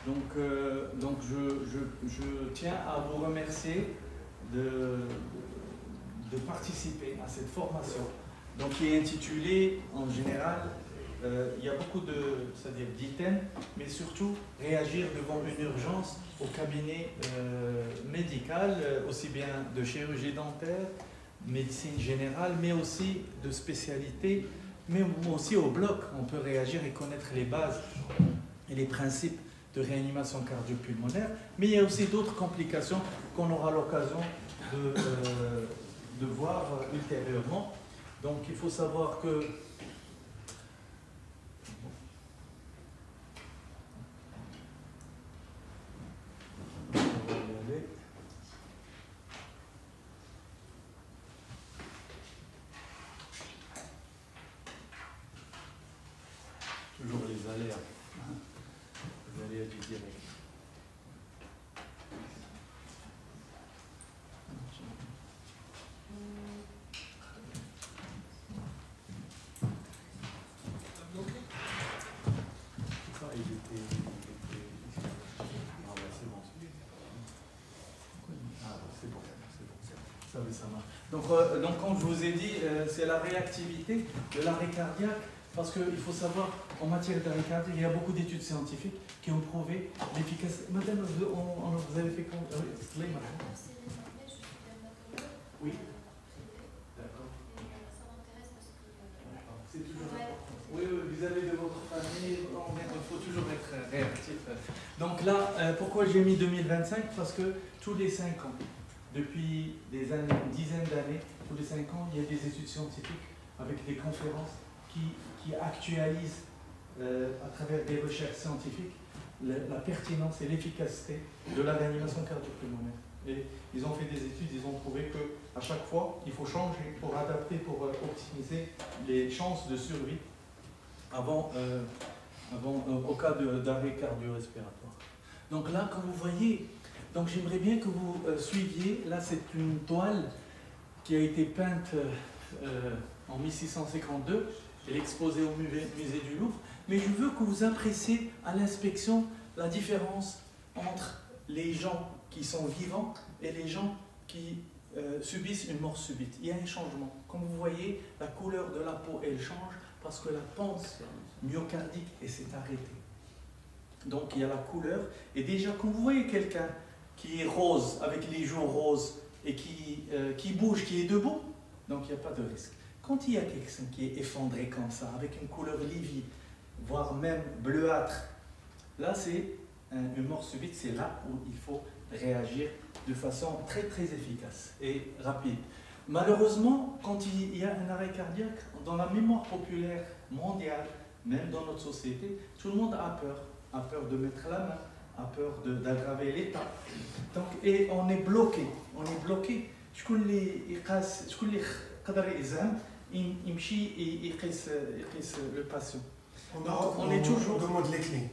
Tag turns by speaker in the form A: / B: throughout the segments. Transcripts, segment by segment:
A: Donc je tiens à vous remercier de participer à cette formation, donc, qui est intitulée en général, il y a beaucoup c'est-à-dire d'items, mais surtout réagir devant une urgence au cabinet médical, aussi bien de chirurgie dentaire, médecine générale, mais aussi de spécialité, mais aussi au bloc. On peut réagir et connaître les bases et les principes de réanimation cardio-pulmonaire, mais il y a aussi d'autres complications qu'on aura l'occasion de voir ultérieurement. Donc il faut savoir que toujours les aléas du direct. Donc, comme je vous ai dit, c'est la réactivité de l'arrêt cardiaque, parce qu'il faut savoir, en matière d'arrêt cardiaque, il y a beaucoup d'études scientifiques qui ont prouvé l'efficacité. Madame, vous avez fait quoi? Oui. D'accord. C'est toujours oui, vous avez de votre famille, il faut toujours être réactif. Donc là, pourquoi j'ai mis 2025? Parce que tous les 5 ans, depuis des années, une dizaine d'années, tous les 5 ans, il y a des études scientifiques avec des conférences qui actualisent à travers des recherches scientifiques la pertinence et l'efficacité de la réanimation cardio-pulmonaire. Et ils ont fait des études, ils ont prouvé qu'à chaque fois, il faut changer pour adapter, pour optimiser les chances de survie au cas d'arrêt cardio-respiratoire. Donc là, comme vous voyez, donc j'aimerais bien que vous suiviez. Là, c'est une toile qui a été peinte en 1652. Elle est exposée au musée du Louvre. Mais je veux que vous appréciez à l'inspection la différence entre les gens qui sont vivants et les gens qui subissent une mort subite. Il y a un changement. Comme vous voyez, la couleur de la peau, elle change parce que la pompe myocardique s'est arrêtée. Donc il y a la couleur. Et déjà, quand vous voyez quelqu'un qui est rose, avec les joues roses, et qui bouge, qui est debout, donc il n'y a pas de risque. Quand il y a quelqu'un qui est effondré comme ça, avec une couleur livide, voire même bleuâtre, là c'est une mort subite, c'est là où il faut réagir de façon très très efficace et rapide. Malheureusement, quand il y a un arrêt cardiaque, dans la mémoire populaire mondiale, même dans notre société, tout le monde a peur de mettre la main, a peur d'aggraver l'état. Donc, et on est bloqué. Je connais le patient. On est toujours.
B: Demande les clés.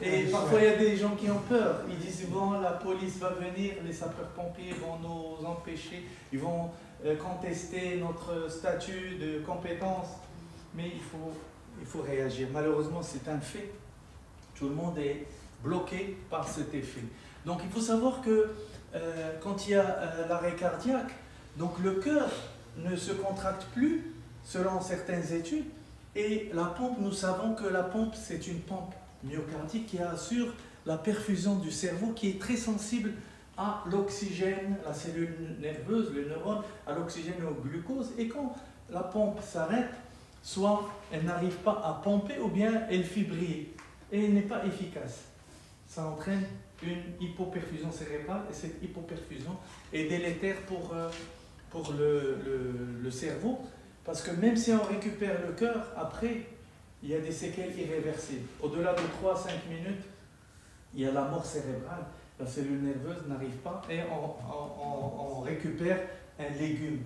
A: Et parfois il y a des gens qui ont peur. Ils disent bon, la police va venir, les sapeurs-pompiers vont nous empêcher, ils vont contester notre statut de compétence. Mais il faut réagir. Malheureusement, c'est un fait. Tout le monde est bloqué par cet effet. Donc il faut savoir que quand il y a l'arrêt cardiaque, donc le cœur ne se contracte plus selon certaines études, et la pompe, nous savons que la pompe c'est une pompe myocardique qui assure la perfusion du cerveau, qui est très sensible à l'oxygène, la cellule nerveuse, le neurone, à l'oxygène et au glucose, et quand la pompe s'arrête, soit elle n'arrive pas à pomper ou bien elle fibrille et elle n'est pas efficace. Ça entraîne une hypoperfusion cérébrale, et cette hypoperfusion est délétère pour le cerveau, parce que même si on récupère le cœur, après, il y a des séquelles irréversibles. Au-delà de 3-5 minutes, il y a la mort cérébrale, la cellule nerveuse n'arrive pas, et on récupère un légume.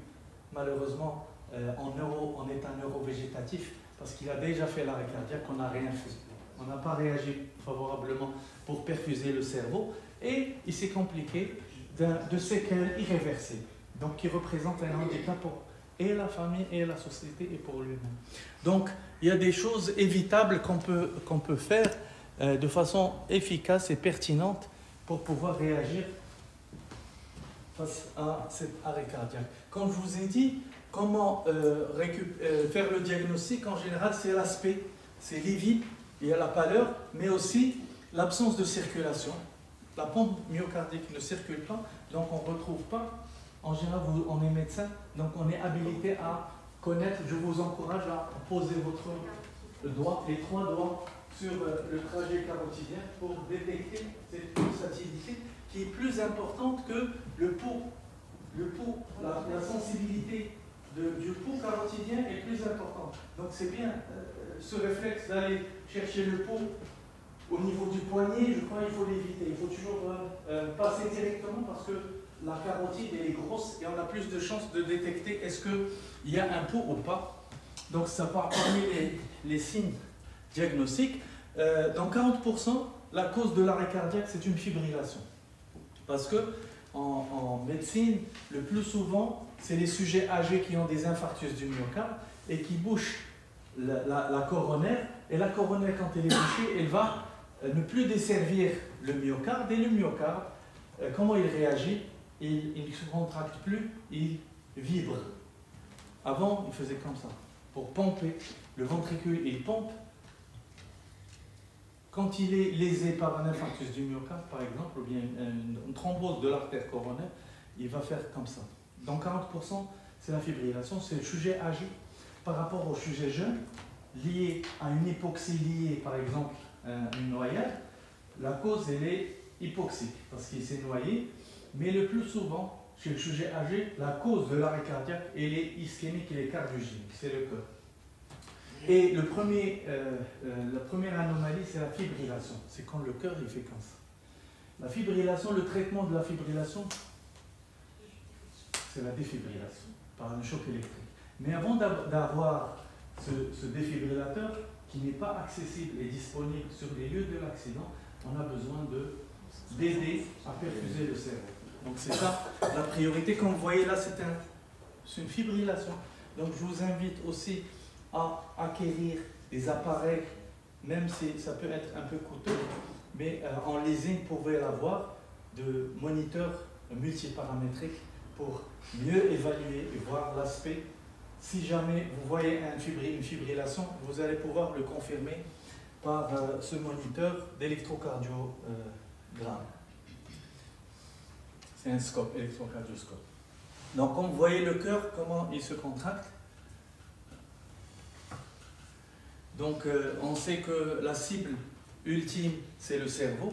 A: Malheureusement, on est un neurovégétatif, parce qu'il a déjà fait l'arrêt cardiaque, on n'a rien fait. On n'a pas réagi favorablement pour perfuser le cerveau, et il s'est compliqué de séquelles irréversibles, donc qui représentent un handicap pour et la famille, et la société, et pour lui-même. Donc, il y a des choses évitables qu'on peut faire de façon efficace et pertinente pour pouvoir réagir face à cet arrêt cardiaque. Comme je vous ai dit, comment faire le diagnostic, en général, c'est l'aspect, c'est livide, il y a la pâleur, mais aussi l'absence de circulation. La pompe myocardique ne circule pas, donc on ne retrouve pas. En général, on est médecin, donc on est habilité à connaître. Je vous encourage à poser votre doigt, les 3 doigts, sur le trajet carotidien pour détecter cette pulsatilité qui est plus importante que le pouls. Le pouls, la sensibilité du pouls carotidien est plus importante. Donc c'est bien ce réflexe d'aller chercher le pouls au niveau du poignet, je crois qu'il faut l'éviter. Il faut toujours passer directement parce que la carotide elle est grosse et on a plus de chances de détecter est-ce qu'il y a un pouls ou pas. Donc ça part parmi les signes diagnostiques. Dans 40%, la cause de l'arrêt cardiaque, c'est une fibrillation. Parce que en médecine, le plus souvent, c'est les sujets âgés qui ont des infarctus du myocarde et qui bouchent la coronaire. Et la coronaire, quand elle est bouchée, elle va ne plus desservir le myocarde. Et le myocarde, comment il réagit? Il ne se contracte plus, il vibre. Avant, il faisait comme ça. Pour pomper, le ventricule, il pompe. Quand il est lésé par un infarctus du myocarde, par exemple, ou bien une thrombose de l'artère coronaire, il va faire comme ça. Dans 40%, c'est la fibrillation, c'est le sujet âgé par rapport au sujet jeune, lié à une hypoxie liée, par exemple, à une noyade. La cause, elle est hypoxique, parce qu'il s'est noyé, mais le plus souvent, chez le sujet âgé, la cause de l'arrêt cardiaque, elle est ischémique, elle est cardiogénique, c'est le cœur. Et la première anomalie, c'est la fibrillation. C'est quand le cœur il fait comme ça. La fibrillation, le traitement de la fibrillation, c'est la défibrillation par un choc électrique. Mais avant d'avoir ce défibrillateur qui n'est pas accessible et disponible sur les lieux de l'accident, on a besoin d'aider à perfuser le cerveau. Donc c'est ça la priorité. Comme vous voyez là, c'est une fibrillation. Donc je vous invite aussi à acquérir des appareils, même si ça peut être un peu coûteux, mais en leasing, vous pouvez avoir de moniteurs multiparamétriques pour mieux évaluer et voir l'aspect. Si jamais vous voyez une fibrillation, vous allez pouvoir le confirmer par ce moniteur d'électrocardiogramme. C'est un scope, électrocardioscope. Donc comme vous voyez le cœur, comment il se contracte. Donc on sait que la cible ultime, c'est le cerveau,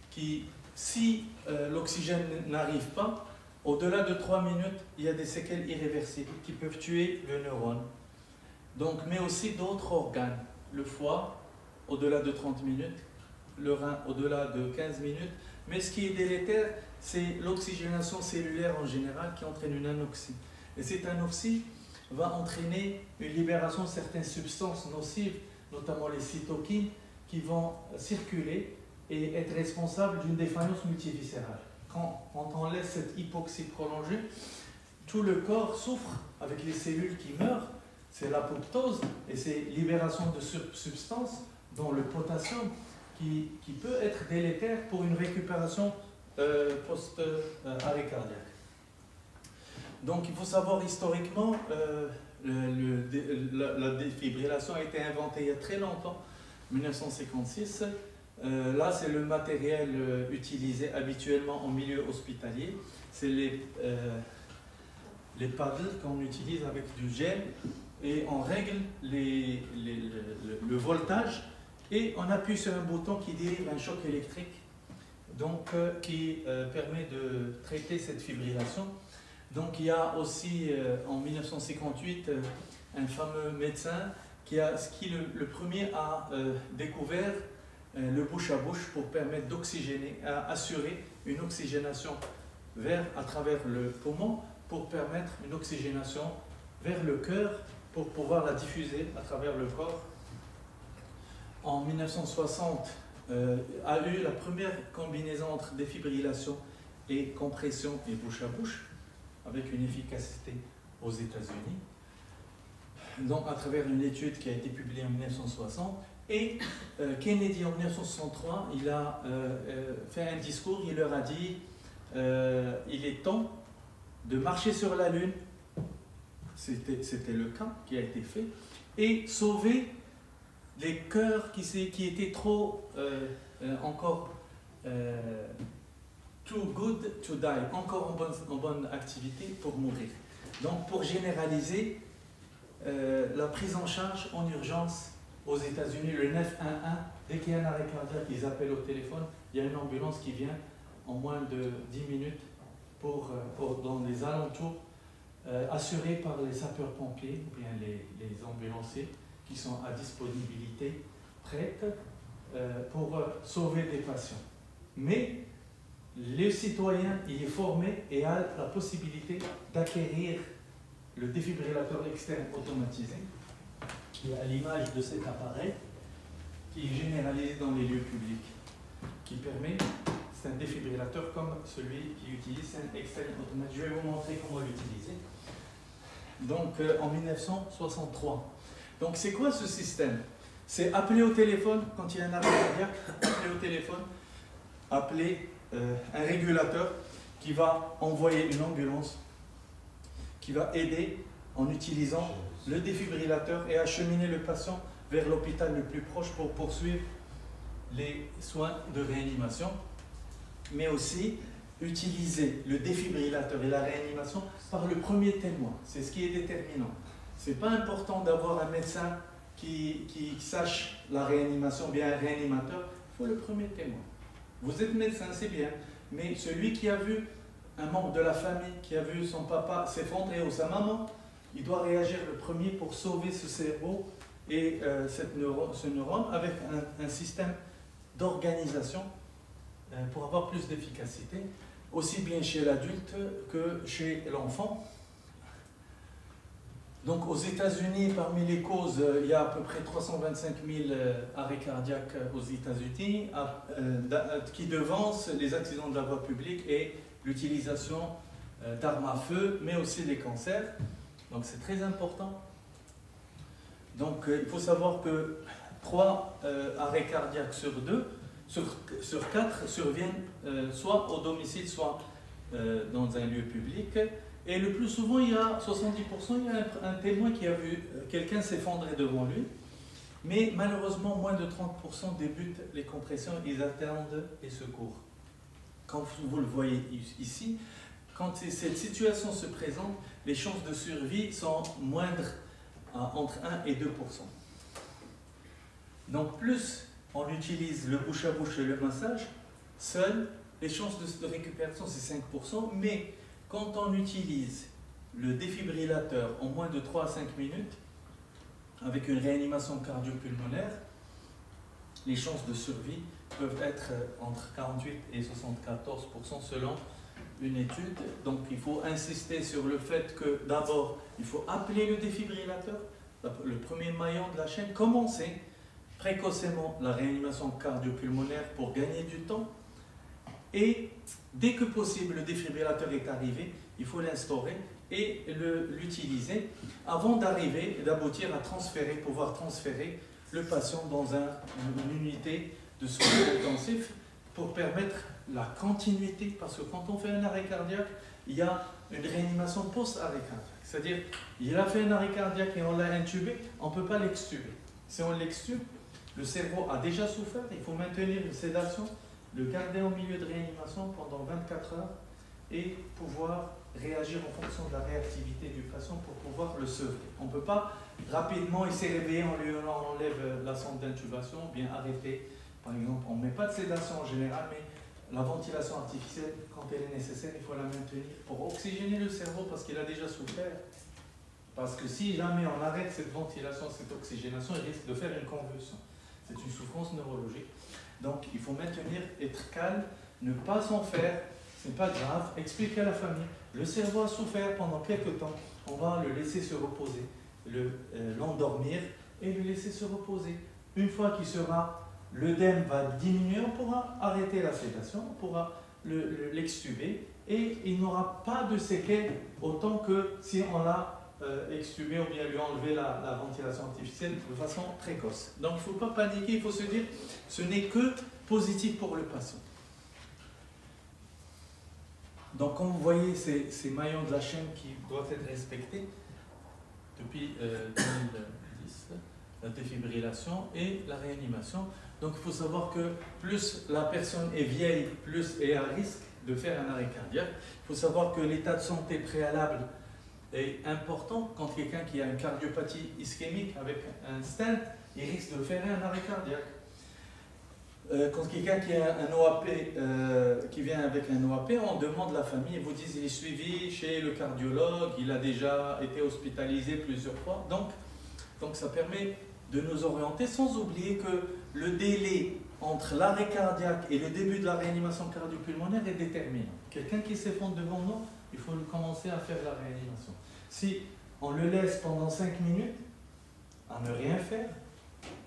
A: qui, si l'oxygène n'arrive pas, au-delà de 3 minutes, il y a des séquelles irréversibles qui peuvent tuer le neurone. Donc, mais aussi d'autres organes, le foie, au-delà de 30 minutes, le rein, au-delà de 15 minutes. Mais ce qui est délétère, c'est l'oxygénation cellulaire en général qui entraîne une anoxie. Et cette anoxie va entraîner une libération de certaines substances nocives, notamment les cytokines, qui vont circuler et être responsables d'une défaillance multiviscérale. Quand on laisse cette hypoxie prolongée, tout le corps souffre avec les cellules qui meurent, c'est l'apoptose et c'est libération de substances, dont le potassium, qui peut être délétère pour une récupération post-arrêt cardiaque. Donc il faut savoir historiquement, la défibrillation a été inventée il y a très longtemps, 1956. Là, c'est le matériel utilisé habituellement en milieu hospitalier. C'est les paddles qu'on utilise avec du gel et on règle le voltage et on appuie sur un bouton qui dérive un choc électrique, donc qui permet de traiter cette fibrillation. Donc il y a aussi en 1958 un fameux médecin qui le premier a découvert le bouche à bouche pour permettre d'oxygéner, assurer une oxygénation à travers le poumon pour permettre une oxygénation vers le cœur pour pouvoir la diffuser à travers le corps. En 1960, a eu la première combinaison entre défibrillation et compression et bouche à bouche avec une efficacité aux États-Unis. Donc à travers une étude qui a été publiée en 1960, Et Kennedy, en 1963, il a fait un discours, il leur a dit il est temps de marcher sur la Lune, c'était le cas qui a été fait, et sauver les cœurs qui étaient trop encore too good to die, encore en bonne activité pour mourir. Donc pour généraliser la prise en charge en urgence aux États-Unis, le 911, dès qu'il y a un arrêt cardiaque, ils appellent au téléphone, il y a une ambulance qui vient en moins de 10 minutes dans les alentours, assurée par les sapeurs-pompiers ou bien les ambulanciers qui sont à disponibilité, prêtes pour sauver des patients. Mais le citoyen, il est formé et a la possibilité d'acquérir le défibrillateur externe automatisé, qui est à l'image de cet appareil, qui est généralisé dans les lieux publics, qui permet, c'est un défibrillateur comme celui qui utilise, c'est un externe automatisé. Je vais vous montrer comment l'utiliser. Donc en 1963. Donc c'est quoi ce système? C'est appeler au téléphone quand il y a un arrêt cardiaque, appeler au téléphone, appeler un régulateur qui va envoyer une ambulance, qui va aider en utilisant le défibrillateur et acheminer le patient vers l'hôpital le plus proche pour poursuivre les soins de réanimation, mais aussi utiliser le défibrillateur et la réanimation par le premier témoin. C'est ce qui est déterminant. Ce n'est pas important d'avoir un médecin qui sache la réanimation, bien un réanimateur, il faut le premier témoin. Vous êtes médecin, c'est bien, mais celui qui a vu un membre de la famille, qui a vu son papa s'effondrer ou sa maman, il doit réagir le premier pour sauver ce cerveau et ce neurone avec un système d'organisation pour avoir plus d'efficacité, aussi bien chez l'adulte que chez l'enfant. Donc aux États-Unis, parmi les causes, il y a à peu près 325 000 arrêts cardiaques aux États-Unis qui devancent les accidents de la voie publique et l'utilisation d'armes à feu, mais aussi les cancers. Donc c'est très important. Donc il faut savoir que 3 arrêts cardiaques sur 4 surviennent soit au domicile, soit dans un lieu public. Et le plus souvent, il y a 70%, il y a un témoin qui a vu quelqu'un s'effondrer devant lui. Mais malheureusement, moins de 30% débutent les compressions, ils attendent les secours. Quand vous le voyez ici, quand cette situation se présente, les chances de survie sont moindres entre 1 et 2%. Donc plus on utilise le bouche à bouche et le massage, seules les chances de récupération c'est 5%, mais quand on utilise le défibrillateur en moins de 3 à 5 minutes, avec une réanimation cardio-pulmonaire, les chances de survie peuvent être entre 48 et 74% selon une étude. Donc il faut insister sur le fait que d'abord, il faut appeler le défibrillateur, le premier maillon de la chaîne, commencer précocement la réanimation cardio-pulmonaire pour gagner du temps. Et dès que possible, le défibrillateur est arrivé, il faut l'instaurer et l'utiliser avant d'aboutir à pouvoir transférer le patient dans une unité de soins intensifs pour permettre la continuité. Parce que quand on fait un arrêt cardiaque, il y a une réanimation post-arrêt cardiaque. C'est-à-dire, il a fait un arrêt cardiaque et on l'a intubé, on ne peut pas l'extuber. Si on l'extube, le cerveau a déjà souffert, il faut maintenir une sédation, le garder en milieu de réanimation pendant 24 heures et pouvoir réagir en fonction de la réactivité du patient pour pouvoir le sauver. On ne peut pas rapidement, il s'est réveillé, on lui enlève la sonde d'intubation, bien arrêter. Par exemple, on ne met pas de sédation en général, mais la ventilation artificielle, quand elle est nécessaire, il faut la maintenir pour oxygéner le cerveau parce qu'il a déjà souffert. Parce que si jamais on arrête cette ventilation, cette oxygénation, il risque de faire une convulsion. C'est une souffrance neurologique. Donc il faut maintenir, être calme, ne pas s'en faire, ce n'est pas grave, expliquer à la famille. Le cerveau a souffert pendant quelques temps, on va le laisser se reposer, l'endormir et le laisser se reposer. Une fois qu'il sera, l'œdème va diminuer, on pourra arrêter la sédation, on pourra l'extuber et il n'aura pas de séquelles autant que si on l'a extuber ou bien lui enlever la ventilation artificielle de façon précoce. Donc il ne faut pas paniquer, il faut se dire ce n'est que positif pour le patient. Donc comme vous voyez, ces maillons de la chaîne qui doivent être respectés depuis 2010, la défibrillation et la réanimation. Donc il faut savoir que plus la personne est vieille, plus elle est à risque de faire un arrêt cardiaque. Il faut savoir que l'état de santé préalable est important. Quand quelqu'un qui a une cardiopathie ischémique avec un stent, il risque de faire un arrêt cardiaque. Quand quelqu'un qui a un OAP, qui vient avec un OAP, on demande la famille, ils vous disent il est suivi chez le cardiologue, il a déjà été hospitalisé plusieurs fois. Donc ça permet de nous orienter, sans oublier que le délai entre l'arrêt cardiaque et le début de la réanimation cardio-pulmonaire est déterminant. Quelqu'un qui s'effondre devant nous, il faut commencer à faire la réanimation. Si on le laisse pendant 5 minutes à ne rien faire,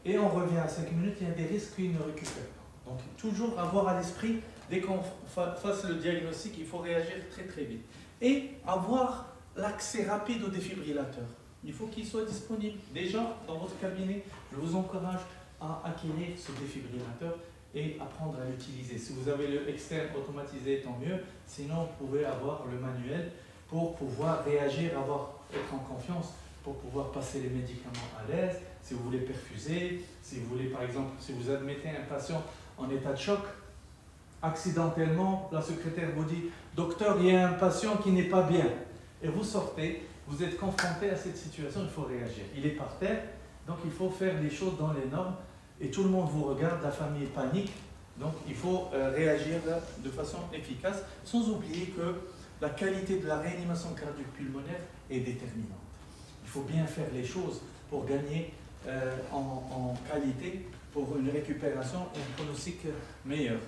A: et on revient à 5 minutes, il y a des risques qu'il ne récupère pas. Donc toujours avoir à l'esprit, dès qu'on fasse le diagnostic, il faut réagir très très vite. Et avoir l'accès rapide au défibrillateur. Il faut qu'il soit disponible. Déjà, dans votre cabinet, je vous encourage à acquérir ce défibrillateur et apprendre à l'utiliser. Si vous avez le externe automatisé, tant mieux. Sinon, vous pouvez avoir le manuel pour pouvoir réagir, être en confiance, pour pouvoir passer les médicaments à l'aise. Si vous voulez perfuser, si vous voulez, par exemple, si vous admettez un patient en état de choc, accidentellement, la secrétaire vous dit « Docteur, il y a un patient qui n'est pas bien ». Et vous sortez, vous êtes confronté à cette situation, il faut réagir. Il est par terre, donc il faut faire les choses dans les normes. Et tout le monde vous regarde, la famille panique. Donc il faut réagir de façon efficace, sans oublier que la qualité de la réanimation cardio-pulmonaire est déterminante. Il faut bien faire les choses pour gagner en qualité, pour une récupération et un pronostic meilleur.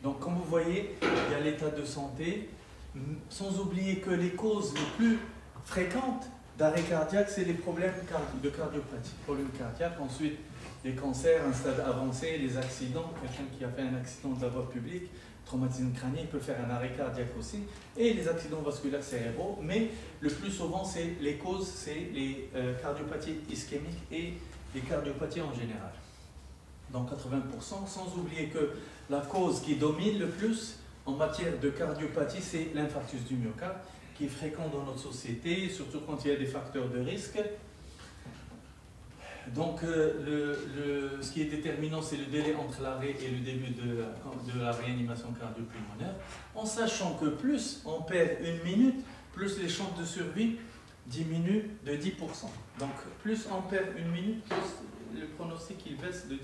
A: Donc comme vous voyez, il y a l'état de santé, sans oublier que les causes les plus fréquentes d'arrêt cardiaque, c'est les problèmes de cardiopathie, problèmes cardiaques, ensuite les cancers, un stade avancé, les accidents, quelqu'un qui a fait un accident de la voie publique, traumatisme crânien, il peut faire un arrêt cardiaque aussi, et les accidents vasculaires cérébraux, mais le plus souvent, les causes, c'est les cardiopathies ischémiques et les cardiopathies en général. Donc 80%, sans oublier que la cause qui domine le plus en matière de cardiopathie, c'est l'infarctus du myocarde, qui est fréquent dans notre société, surtout quand il y a des facteurs de risque. Donc, ce qui est déterminant, c'est le délai entre l'arrêt et le début de la réanimation cardio-pulmonaire, en sachant que plus on perd une minute, plus les chances de survie diminuent de 10%. Donc, plus on perd une minute, plus le pronostic il baisse de 10%.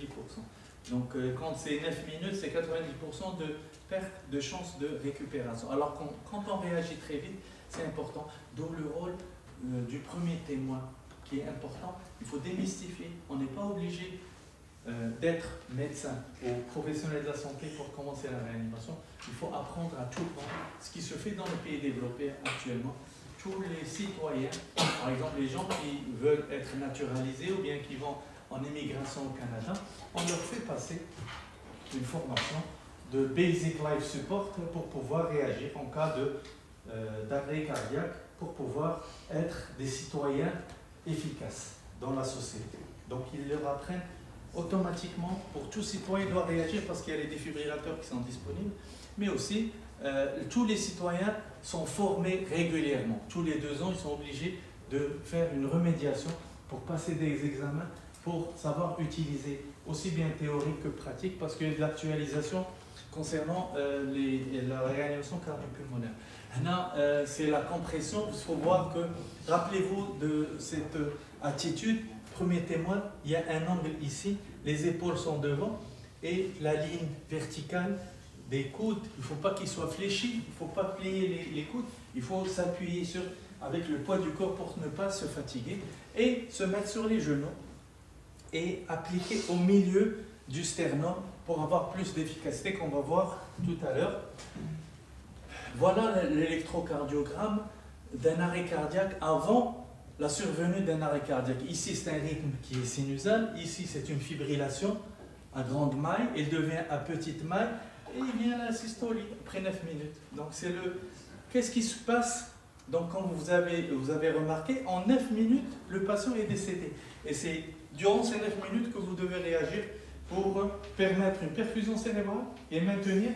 A: Donc, quand c'est 9 minutes, c'est 90% de perte de chances de récupération. Alors, quand on réagit très vite, c'est important, d'où le rôle du premier témoin qui est important. Il faut démystifier, on n'est pas obligé d'être médecin ou professionnel de la santé pour commencer la réanimation. Il faut apprendre à tout le monde, ce qui se fait dans les pays développés actuellement. Tous les citoyens, par exemple les gens qui veulent être naturalisés ou bien qui vont en émigration au Canada, on leur fait passer une formation de Basic Life Support pour pouvoir réagir en cas d'arrêt cardiaque, pour pouvoir être des citoyens efficaces dans la société. Donc ils leur apprennent automatiquement, pour tout citoyen doit réagir parce qu'il y a les défibrillateurs qui sont disponibles, mais aussi tous les citoyens sont formés régulièrement. Tous les 2 ans, ils sont obligés de faire une remédiation pour passer des examens, pour savoir utiliser aussi bien théorique que pratique, parce qu'il y a de l'actualisation concernant la réanimation cardio-pulmonaire. Là, c'est la compression. Il faut voir que, rappelez-vous de cette attitude, premier témoin, il y a un angle ici, les épaules sont devant, et la ligne verticale des coudes, il ne faut pas qu'ils soient fléchis, il ne faut pas plier les coudes, il faut s'appuyer avec le poids du corps pour ne pas se fatiguer, et se mettre sur les genoux, et appliquer au milieu du sternum pour avoir plus d'efficacité qu'on va voir tout à l'heure. Voilà l'électrocardiogramme d'un arrêt cardiaque avant la survenue d'un arrêt cardiaque. Ici, c'est un rythme qui est sinusal. Ici, c'est une fibrillation à grande maille. Il devient à petite maille et il vient à la systolie après 9 minutes. Donc, c'est qu'est-ce qui se passe Donc, comme vous avez remarqué, en 9 minutes, le patient est décédé. Et c'est durant ces 9 minutes que vous devez réagir pour permettre une perfusion cérébrale et maintenir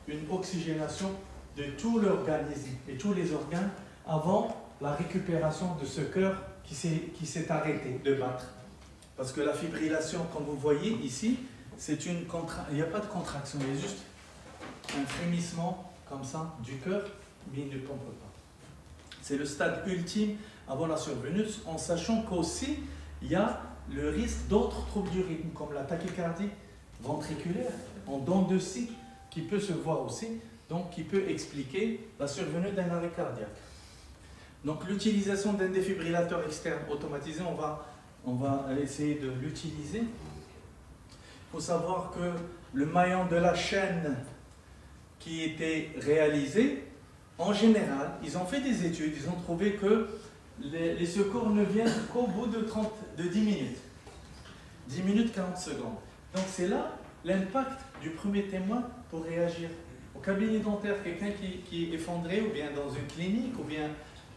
A: une oxygénation de tout l'organisme et tous les organes avant la récupération de ce cœur qui s'est arrêté de battre. Parce que la fibrillation, comme vous voyez ici, il n'y a pas de contraction, il y a juste un frémissement comme ça du cœur, mais il ne pompe pas. C'est le stade ultime avant la survenue, en sachant qu'aussi il y a le risque d'autres troubles du rythme, comme la tachycardie ventriculaire en dents de scie, qui peut se voir aussi, donc qui peut expliquer la survenue d'un arrêt cardiaque. Donc l'utilisation d'un défibrillateur externe automatisé, on va essayer de l'utiliser. Il faut savoir que le maillon de la chaîne qui était réalisé, en général, ils ont fait des études, ils ont trouvé que les secours ne viennent qu'au bout de 10 minutes. 10 minutes 40 secondes. Donc c'est là l'impact du premier témoin pour réagir. Au cabinet dentaire, quelqu'un qui est effondré, ou bien dans une clinique, ou bien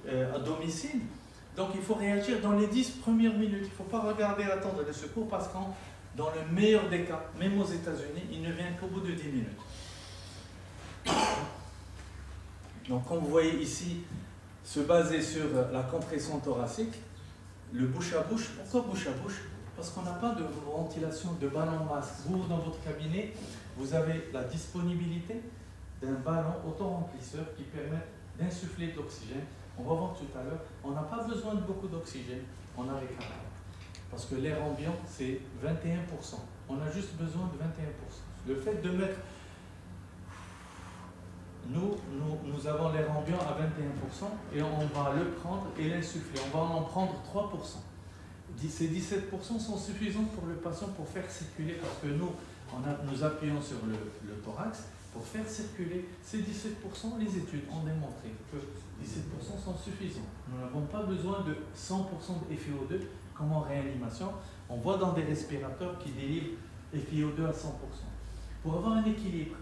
A: à domicile. Donc il faut réagir dans les 10 premières minutes. Il ne faut pas regarder attendre le secours parce que dans le meilleur des cas, même aux États-Unis, il ne vient qu'au bout de 10 minutes. Donc comme vous voyez ici, se baser sur la compression thoracique, le bouche à bouche. Pourquoi bouche à bouche? Parce qu'on n'a pas de ventilation de ballon masque. Vous, dans votre cabinet, vous avez la disponibilité d'un ballon auto-remplisseur qui permet d'insuffler de l'oxygène. On va voir tout à l'heure, on n'a pas besoin de beaucoup d'oxygène en arrêt cardiaque. Parce que l'air ambiant, c'est 21%. On a juste besoin de 21%. Le fait de mettre... Nous avons l'air ambiant à 21% et on va le prendre et l'insuffler. On va en prendre 3%. Ces 17% sont suffisants pour le patient pour faire circuler, parce que nous appuyons sur le thorax pour faire circuler ces 17%. Les études ont démontré que 17% sont suffisants. Nous n'avons pas besoin de 100% de FiO2 comme en réanimation. On voit dans des respirateurs qui délivrent FiO2 à 100%. Pour avoir un équilibre,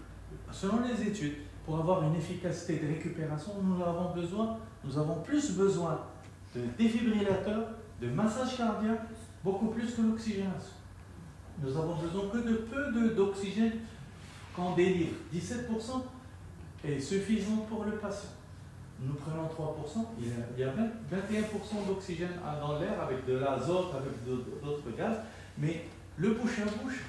A: selon les études, pour avoir une efficacité de récupération, nous avons plus besoin de défibrillateurs, de massage cardiaque, beaucoup plus que l'oxygénation. Nous avons besoin que de peu d'oxygène qu'on délivre. 17% est suffisant pour le patient. Nous prenons 3%, il y a 21% d'oxygène dans l'air avec de l'azote, avec d'autres gaz, mais le bouche à bouche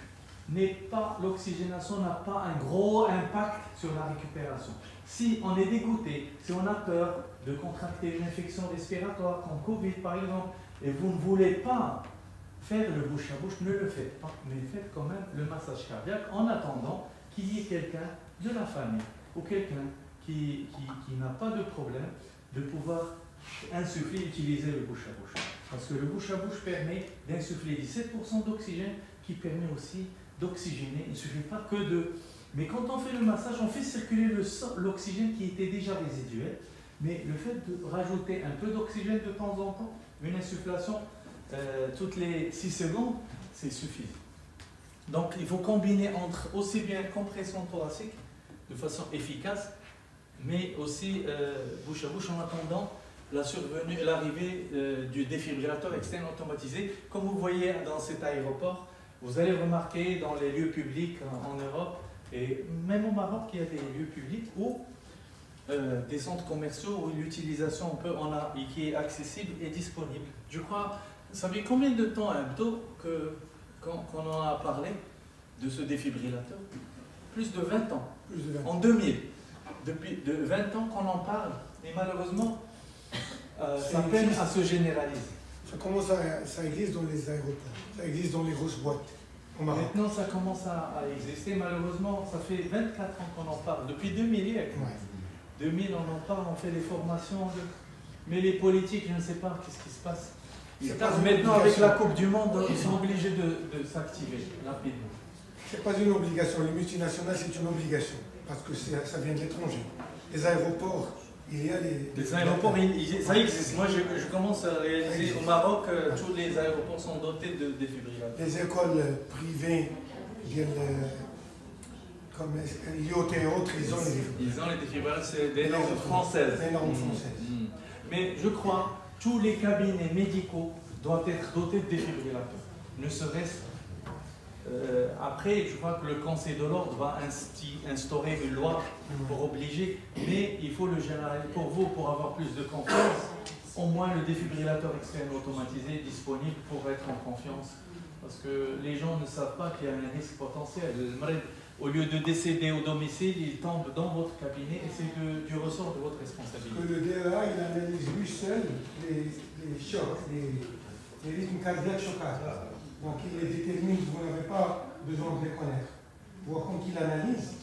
A: l'oxygénation n'a pas un gros impact sur la récupération. Si on est dégoûté, si on a peur de contracter une infection respiratoire comme Covid par exemple, et vous ne voulez pas faire le bouche à bouche, ne le faites pas, mais faites quand même le massage cardiaque en attendant qu'il y ait quelqu'un de la famille ou quelqu'un qui n'a pas de problème de pouvoir insuffler, utiliser le bouche à bouche. Parce que le bouche à bouche permet d'insuffler 17% d'oxygène qui permet aussi d'oxygéner. Il ne suffit pas que de... Mais quand on fait le massage, on fait circuler l'oxygène qui était déjà résiduel. Mais le fait de rajouter un peu d'oxygène de temps en temps, une insufflation toutes les 6 secondes, c'est suffisant. Donc il faut combiner entre aussi bien compression thoracique de façon efficace, mais aussi bouche à bouche en attendant l'arrivée du défibrillateur externe automatisé. Comme vous voyez dans cet aéroport, vous allez remarquer dans les lieux publics en Europe, et même au Maroc, il y a des lieux publics où des centres commerciaux où l'utilisation qui est accessible et disponible. Je crois, ça fait combien de temps, Abdo, qu'on en a parlé de ce défibrillateur? Plus de 20 ans.
B: Plus de 20 ans.
A: En 2000. Depuis 20 ans qu'on en parle, et malheureusement, ça peine à se généraliser.
B: Ça existe dans les aéroports, ça existe dans les grosses boîtes.
A: Maintenant, ça commence à exister. Malheureusement, ça fait 24 ans qu'on en parle. Depuis 2000, 2000, on en parle, on fait les formations. Mais les politiques, je ne sais pas qu'est-ce qui se passe. Maintenant, avec la Coupe du Monde, ils sont obligés de s'activer rapidement.
B: Ce n'est pas une obligation. Les multinationales, c'est une obligation. Parce que ça vient de l'étranger. Les aéroports, il y a
A: les aéroports, ça existe. Moi, je commence à réaliser au Maroc, tous les aéroports sont dotés de défibrillateurs.
B: Les écoles privées viennent comme IoT et autres, ils ont les défibrillateurs.
A: Ils ont les défibrillateurs, c'est des normes françaises.
B: Des normes françaises.
A: Mais je crois que tous les cabinets médicaux doivent être dotés de défibrillateurs. Ne serait-ce après, je crois que le Conseil de l'ordre va instaurer une loi pour obliger, mais il faut le généraliser pour vous, pour avoir plus de confiance. Au moins le défibrillateur externe automatisé est disponible pour être en confiance. Parce que les gens ne savent pas qu'il y a un risque potentiel. Au lieu de décéder au domicile, il tombe dans votre cabinet et c'est du ressort de votre responsabilité.
B: Que le DEA, il analyse lui seul les chocs, les rythmes cardiaques choquants. Donc il les détermine, vous n'avez pas besoin de les connaître. Voir quand il analyse,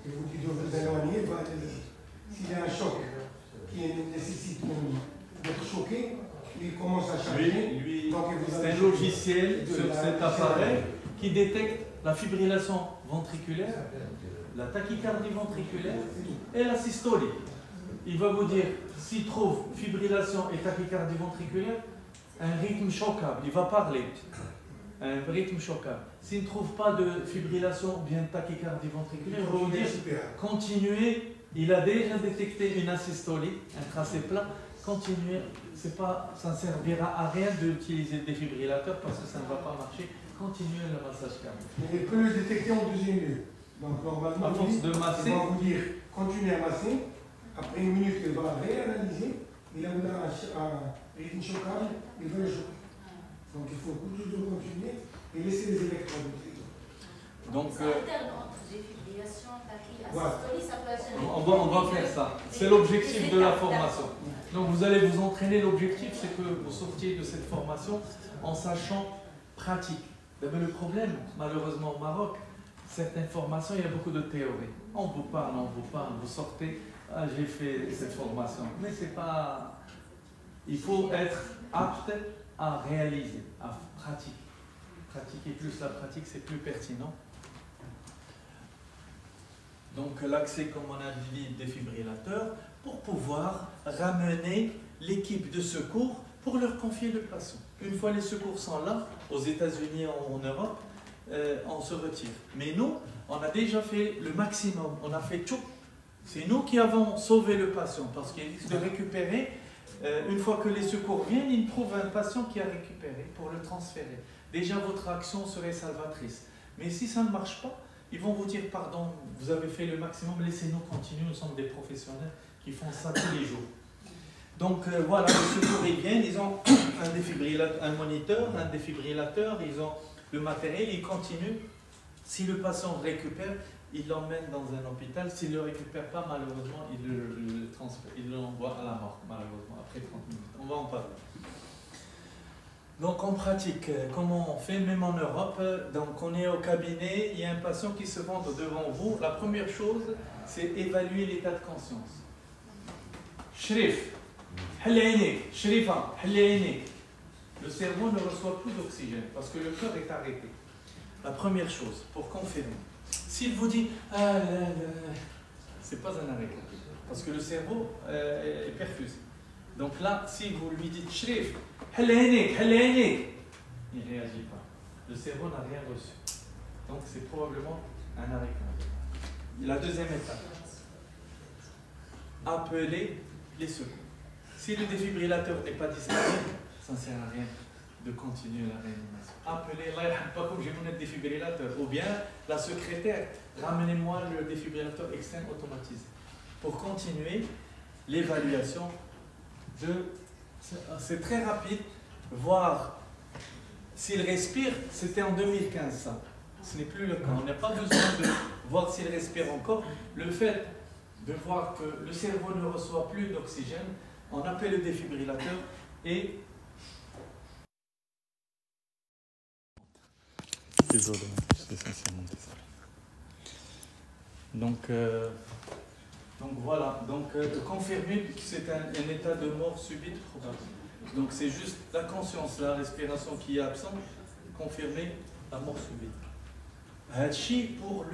B: et vous dites de vous éloigner, s'il y a un choc qui nécessite d'être choqué, il commence à charger.
A: C'est un logiciel sur cet appareil qui détecte la fibrillation ventriculaire, la tachycardie ventriculaire et la systolie. Il va vous dire, s'il trouve fibrillation et tachycardie ventriculaire, un rythme choquable, il va parler. Un rythme choquable. S'il ne trouve pas de fibrillation ou bien tachycardie ventriculaire, il va vous dire, continuez, il a déjà détecté une asystolie, un tracé plat, continuez, ça ne servira à rien d'utiliser le défibrillateur parce que ça ne va pas marcher, continuez le massage cardiaque.
B: Mais il peut le détecter en deuxième lieu. Donc normalement,
A: à force de masser,
B: il va vous dire, continuez à masser, après une minute, il va réanalyser, et là où il a un rythme choquable, il va le choquer. Donc il faut toujours continuer et laisser les électrodes.
A: Donc,
C: ça alterne entre défibrillation, tachycardie, ça peut être...
A: on va faire ça. C'est l'objectif de la formation. Donc vous allez vous entraîner. L'objectif, c'est que vous sortiez de cette formation en sachant pratique. Mais le problème, malheureusement au Maroc, certaines formations, il y a beaucoup de théorie. On vous parle, vous sortez, ah, j'ai fait cette formation. Mais c'est pas... Il faut être apte à réaliser, à pratiquer. Pratiquer plus la pratique, c'est plus pertinent. Donc l'accès, comme on a dit, défibrillateur, pour pouvoir ramener l'équipe de secours pour leur confier le patient. Une fois les secours sont là, aux États-Unis, en Europe, on se retire. Mais nous, on a déjà fait le maximum, on a fait tout. C'est nous qui avons sauvé le patient, parce qu'il risque de récupérer. Une fois que les secours viennent, ils trouvent un patient qui a récupéré pour le transférer. Déjà, votre action serait salvatrice. Mais si ça ne marche pas, ils vont vous dire, pardon, vous avez fait le maximum, laissez-nous continuer, nous sommes des professionnels qui font ça tous les jours. Donc voilà, les secours ils viennent, ils ont un défibrillateur, un moniteur, un défibrillateur, ils ont le matériel, ils continuent. Si le patient récupère, il l'emmène dans un hôpital. S'il ne le récupère pas, malheureusement, il l'envoie à la mort, malheureusement, après 30 minutes. On va en parler. Donc, on pratique. Comment on fait, même en Europe? Donc, on est au cabinet, il y a un patient qui se vend devant vous. La première chose, c'est évaluer l'état de conscience. Shrif, Shrifa, le cerveau ne reçoit plus d'oxygène parce que le cœur est arrêté. La première chose, pour confirmer. S'il vous dit ah, c'est pas un arrêt parce que le cerveau est perfusé. Donc là, si vous lui dites Shrif, il ne réagit pas. Le cerveau n'a rien reçu. Donc c'est probablement un arrêt cardiaque. La deuxième étape, appeler les secours. Si le défibrillateur n'est pas disponible, ça ne sert à rien de continuer la réanimation. Appelez, pas comme j'ai mon défibrillateur, ou bien la secrétaire, ramenez-moi le défibrillateur externe automatisé. Pour continuer l'évaluation c'est très rapide, voir s'il respire, c'était en 2015 ça. Ce n'est plus le cas. On n'a pas besoin de voir s'il respire encore. Le fait de voir que le cerveau ne reçoit plus d'oxygène, on appelle le défibrillateur et désolé, c'est censé monter ça. Donc voilà, confirmer que c'est un état de mort subite probable. Donc c'est juste la conscience, la respiration qui est absente, confirmer la mort subite. Hachi pour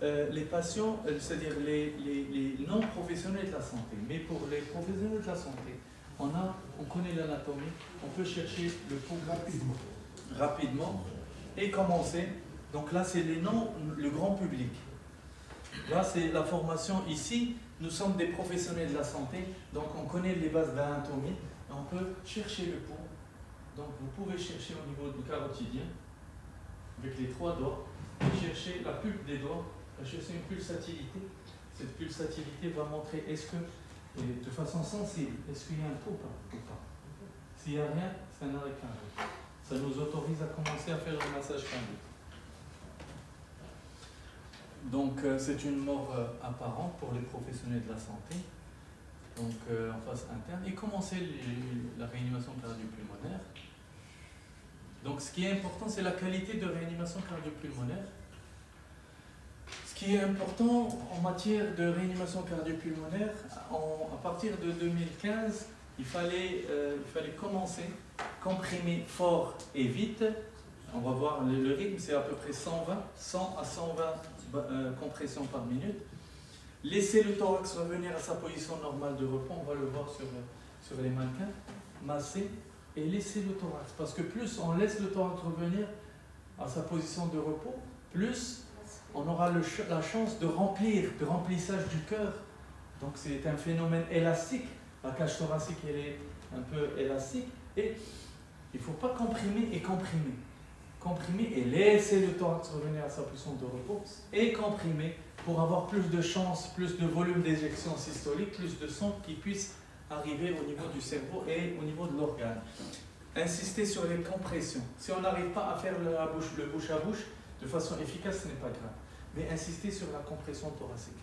A: les patients, c'est-à-dire les non-professionnels de la santé. Mais pour les professionnels de la santé, on connaît l'anatomie, on peut chercher le pouls rapidement et commencer. Donc là, c'est le grand public. Là, c'est la formation ici. Nous sommes des professionnels de la santé, donc on connaît les bases d'anatomie. On peut chercher le pouls. Donc vous pouvez chercher au niveau du carotidien, avec les 3 doigts, et chercher la pulpe des doigts, chercher une pulsatilité. Cette pulsatilité va montrer est-ce que, de façon sensible, est-ce qu'il y a un pouls ou pas. S'il n'y a rien, c'est un arrêt cardiaque. Ça nous autorise à commencer à faire le massage cardiaque. Donc c'est une mort apparente pour les professionnels de la santé, donc en phase interne, et commencer la réanimation cardio-pulmonaire. Donc ce qui est important, c'est la qualité de réanimation cardio-pulmonaire. Ce qui est important en matière de réanimation cardio-pulmonaire, à partir de 2015, il fallait commencer, comprimer fort et vite. On va voir le rythme, c'est à peu près 100 à 120 compressions par minute. Laisser le thorax revenir à sa position normale de repos, on va le voir sur les mannequins. Masser et laisser le thorax. Parce que plus on laisse le thorax revenir à sa position de repos, plus on aura la chance de remplissage du cœur. Donc c'est un phénomène élastique. La cage thoracique, elle est un peu élastique. Et il ne faut pas comprimer et comprimer. Comprimer et laisser le thorax revenir à sa position de repos. Et comprimer pour avoir plus de chance, plus de volume d'éjection systolique, plus de sang qui puisse arriver au niveau du cerveau et au niveau de l'organe. Insister sur les compressions. Si on n'arrive pas à faire le bouche à bouche de façon efficace, ce n'est pas grave. Mais insister sur la compression thoracique.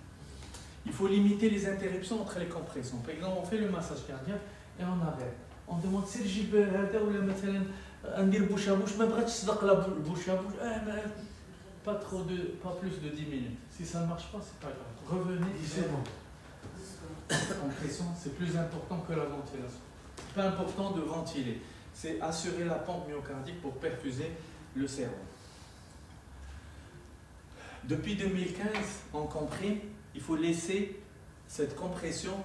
A: Il faut limiter les interruptions entre les compressions. Par exemple, on fait le massage cardiaque et on arrête. On demande si j'ai bouche à bouche, pas plus de 10 minutes. Si ça ne marche pas, c'est pas grave. Revenez. La compression, c'est plus important que la ventilation. C'est pas important de ventiler. C'est assurer la pompe myocardique pour perfuser le cerveau. Depuis 2015, on comprime, il faut laisser cette compression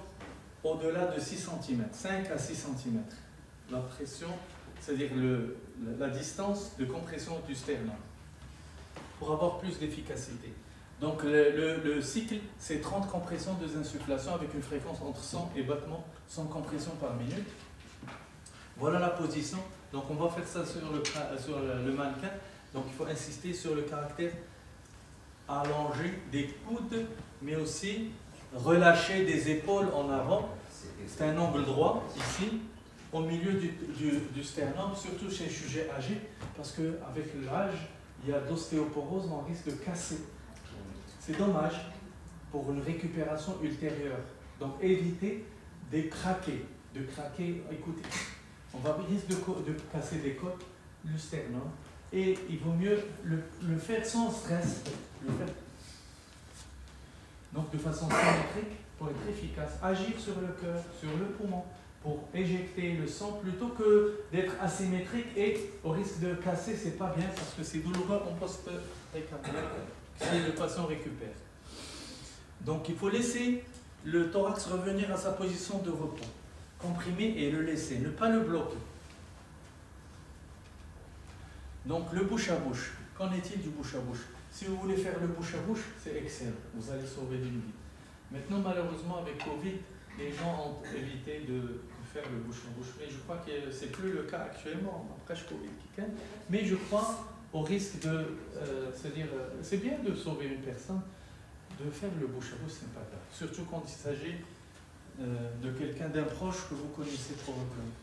A: au-delà de 6 cm, 5 à 6 cm. La pression, c'est-à-dire la distance de compression du sternum, pour avoir plus d'efficacité. Donc le cycle, c'est 30 compressions, 2 insufflations avec une fréquence entre 100 et battements, 100 compressions par minute. Voilà la position. Donc on va faire ça sur le mannequin. Donc il faut insister sur le caractère allongé des coudes, mais aussi relâcher des épaules en avant. C'est un angle droit ici, au milieu du sternum, surtout chez les sujets âgés, parce qu'avec l'âge, il y a de l'ostéoporose, on risque de casser. C'est dommage pour une récupération ultérieure. Donc évitez de craquer. Écoutez, on va risquer de casser des côtes, le sternum, et il vaut mieux le faire sans stress. Donc de façon symétrique pour être efficace. Agir sur le cœur, sur le poumon, pour éjecter le sang plutôt que d'être asymétrique et au risque de casser, c'est pas bien parce que c'est douloureux en post-récardiaque si le patient récupère. Donc il faut laisser le thorax revenir à sa position de repos, comprimer et le laisser, ne pas le bloquer. Donc le bouche à bouche, qu'en est-il du bouche à bouche? Si vous voulez faire le bouche à bouche, c'est excellent, vous allez sauver une vie. Maintenant malheureusement avec Covid, les gens ont évité de faire le bouche à bouche, mais je crois que ce n'est plus le cas actuellement, après Covid. Mais je crois au risque de se dire, c'est bien de sauver une personne, de faire le bouche à bouche, ce n'est pas grave. Surtout quand il s'agit de quelqu'un d'un proche que vous connaissez probablement.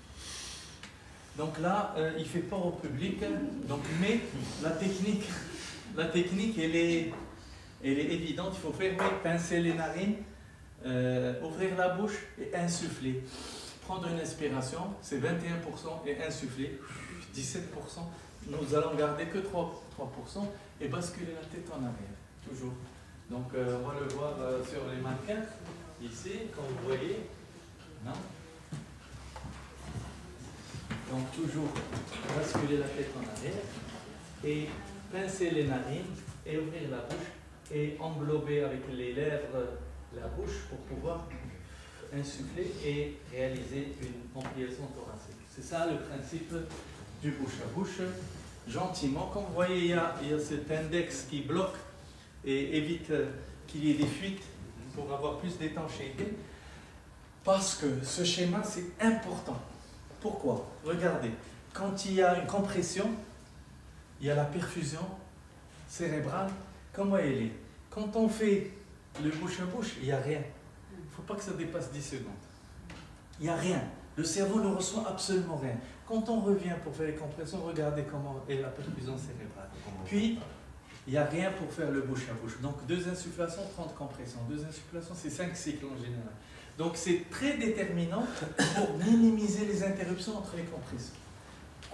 A: Donc là, il fait peur au public, donc, mais la technique elle est évidente, il faut fermer, pincer les narines, ouvrir la bouche et insuffler. Prendre une inspiration, c'est 21% et insuffler, 17%. Nous allons garder que 3% et basculer la tête en arrière, toujours. Donc on va le voir sur les mannequins, ici, comme vous voyez. Non? Donc toujours basculer la tête en arrière et pincer les narines et ouvrir la bouche et englober avec les lèvres la bouche pour pouvoir insuffler et réaliser une ampliation thoracique. C'est ça le principe du bouche à bouche. Gentiment, comme vous voyez, il y a cet index qui bloque et évite qu'il y ait des fuites pour avoir plus d'étanchéité. Parce que ce schéma, c'est important. Pourquoi? Regardez, quand il y a une compression, il y a la perfusion cérébrale. Comment elle est? Quand on fait le bouche à bouche, il n'y a rien. Il ne faut pas que ça dépasse 10 secondes. Il n'y a rien. Le cerveau ne reçoit absolument rien. Quand on revient pour faire les compressions, regardez comment est la perfusion cérébrale. Puis, il n'y a rien pour faire le bouche à bouche. Donc, 2 insufflations, 30 compressions. 2 insufflations, c'est 5 cycles en général. Donc, c'est très déterminant pour minimiser les interruptions entre les compressions.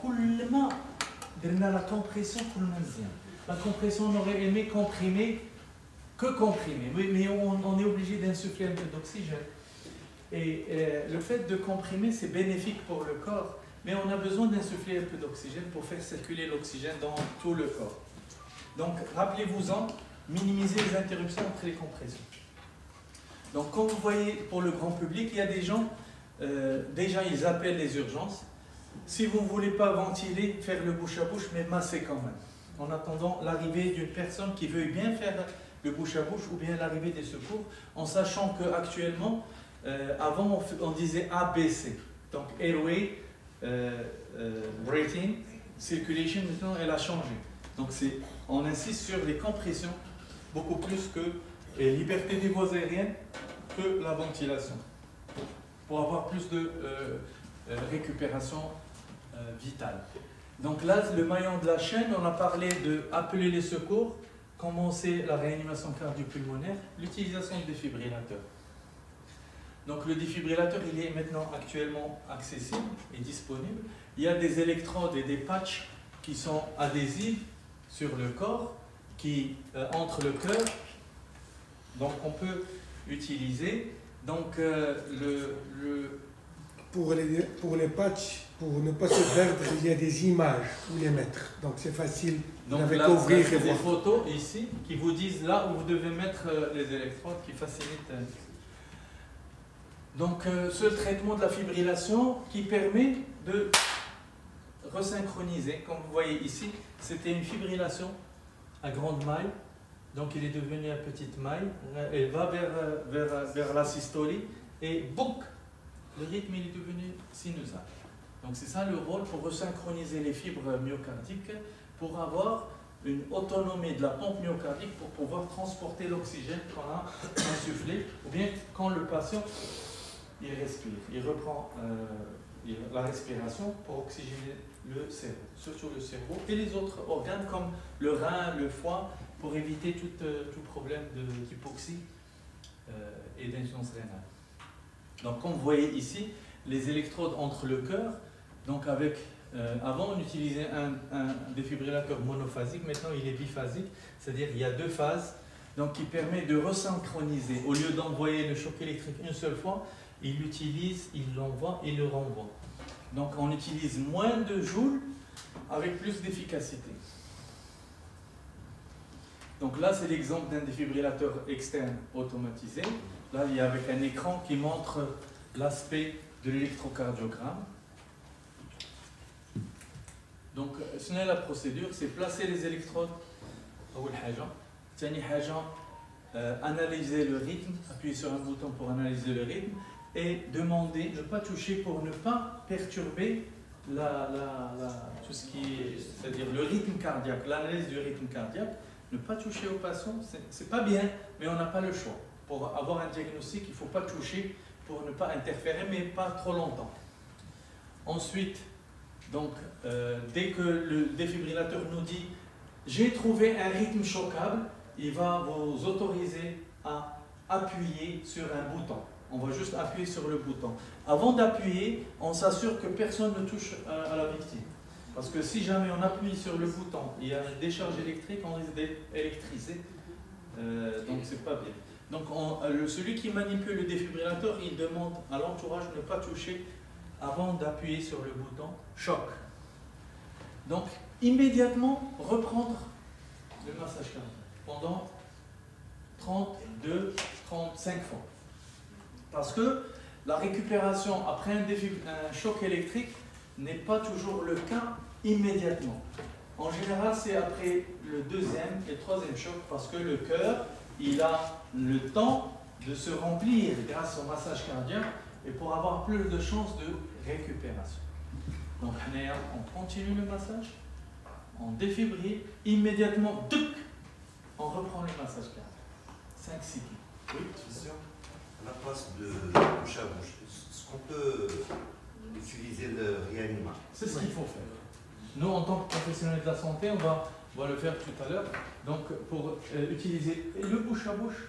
A: La compression, la compression, on aurait aimé comprimer que comprimer, mais on est obligé d'insuffler un peu d'oxygène. Et le fait de comprimer, c'est bénéfique pour le corps, mais on a besoin d'insuffler un peu d'oxygène pour faire circuler l'oxygène dans tout le corps. Donc, rappelez-vous-en, minimiser les interruptions entre les compressions. Donc, comme vous voyez, pour le grand public, il y a des gens, déjà ils appellent les urgences. Si vous ne voulez pas ventiler, faire le bouche à bouche, mais masser quand même, en attendant l'arrivée d'une personne qui veuille bien faire le bouche à bouche ou bien l'arrivée des secours, en sachant qu'actuellement, avant on disait ABC, donc airway, breathing, circulation, maintenant elle a changé. Donc on insiste sur les compressions beaucoup plus que liberté des voies aériennes que la ventilation, pour avoir plus de récupération vitale. Donc là, le maillon de la chaîne, on a parlé d'appeler les secours, commencer la réanimation cardio-pulmonaire, l'utilisation du défibrillateur. Donc le défibrillateur, il est maintenant actuellement accessible et disponible. Il y a des électrodes et des patchs qui sont adhésifs sur le corps, qui entre le cœur. Donc on peut utiliser. Donc
B: Pour les patchs, pour ne pas se perdre, il y a des images où les mettre. Donc c'est facile.
A: Donc là, vous avez des photos ici qui vous disent là où vous devez mettre les électrodes qui facilitent. Donc ce traitement de la fibrillation qui permet de resynchroniser. Comme vous voyez ici, c'était une fibrillation à grande maille. Donc il est devenu à petite maille. Elle va vers la systolie et bouc, le rythme il est devenu sinusal. Donc c'est ça le rôle pour resynchroniser les fibres myocardiques, pour avoir une autonomie de la pompe myocardique pour pouvoir transporter l'oxygène qu'on a insufflé, ou bien quand le patient il respire, il reprend la respiration pour oxygéner le cerveau, surtout le cerveau et les autres organes comme le rein, le foie, pour éviter tout problème d'hypoxie et d'insuffisance rénale. Donc comme vous voyez ici, les électrodes entre le cœur, donc avec, avant on utilisait un défibrillateur monophasique, maintenant il est biphasique, c'est-à-dire il y a 2 phases, donc qui permet de resynchroniser. Au lieu d'envoyer le choc électrique une seule fois, il l'utilise, il l'envoie et le renvoie. Donc on utilise moins de joules avec plus d'efficacité. Donc là c'est l'exemple d'un défibrillateur externe automatisé. Là il y a avec un écran qui montre l'aspect de l'électrocardiogramme. Donc ce n'est la procédure, c'est placer les électrodes. Analyser le rythme, appuyer sur un bouton pour analyser le rythme et demander, ne pas toucher pour ne pas perturber tout ce qui est, c'est-à-dire le rythme cardiaque, l'analyse du rythme cardiaque, ne pas toucher au patient, c'est pas bien, mais on n'a pas le choix. Pour avoir un diagnostic, il ne faut pas toucher pour ne pas interférer, mais pas trop longtemps. Ensuite, donc, dès que le défibrillateur nous dit « j'ai trouvé un rythme choquable », il va vous autoriser à appuyer sur un bouton. On va juste appuyer sur le bouton. Avant d'appuyer, on s'assure que personne ne touche à la victime. Parce que si jamais on appuie sur le bouton, il y a une décharge électrique, on risque d'être électrisé. Donc c'est pas bien. Donc celui qui manipule le défibrillateur, il demande à l'entourage de ne pas toucher avant d'appuyer sur le bouton choc. Donc immédiatement reprendre le massage cardiaque pendant 35 fois. Parce que la récupération après un choc électrique n'est pas toujours le cas immédiatement. En général, c'est après le 2e et 3e choc parce que le cœur, il a le temps de se remplir grâce au massage cardiaque et pour avoir plus de chances de récupération. Donc, on continue le massage, on défibrille, immédiatement, on reprend le massage cardiaque. 5 cycles. Oui,
D: question. À la place de bouche à bouche, est-ce qu'on peut utiliser le réanimation?
A: C'est ce qu'il faut faire. Nous, en tant que professionnels de la santé, on va le faire tout à l'heure. Donc, pour utiliser le bouche à bouche,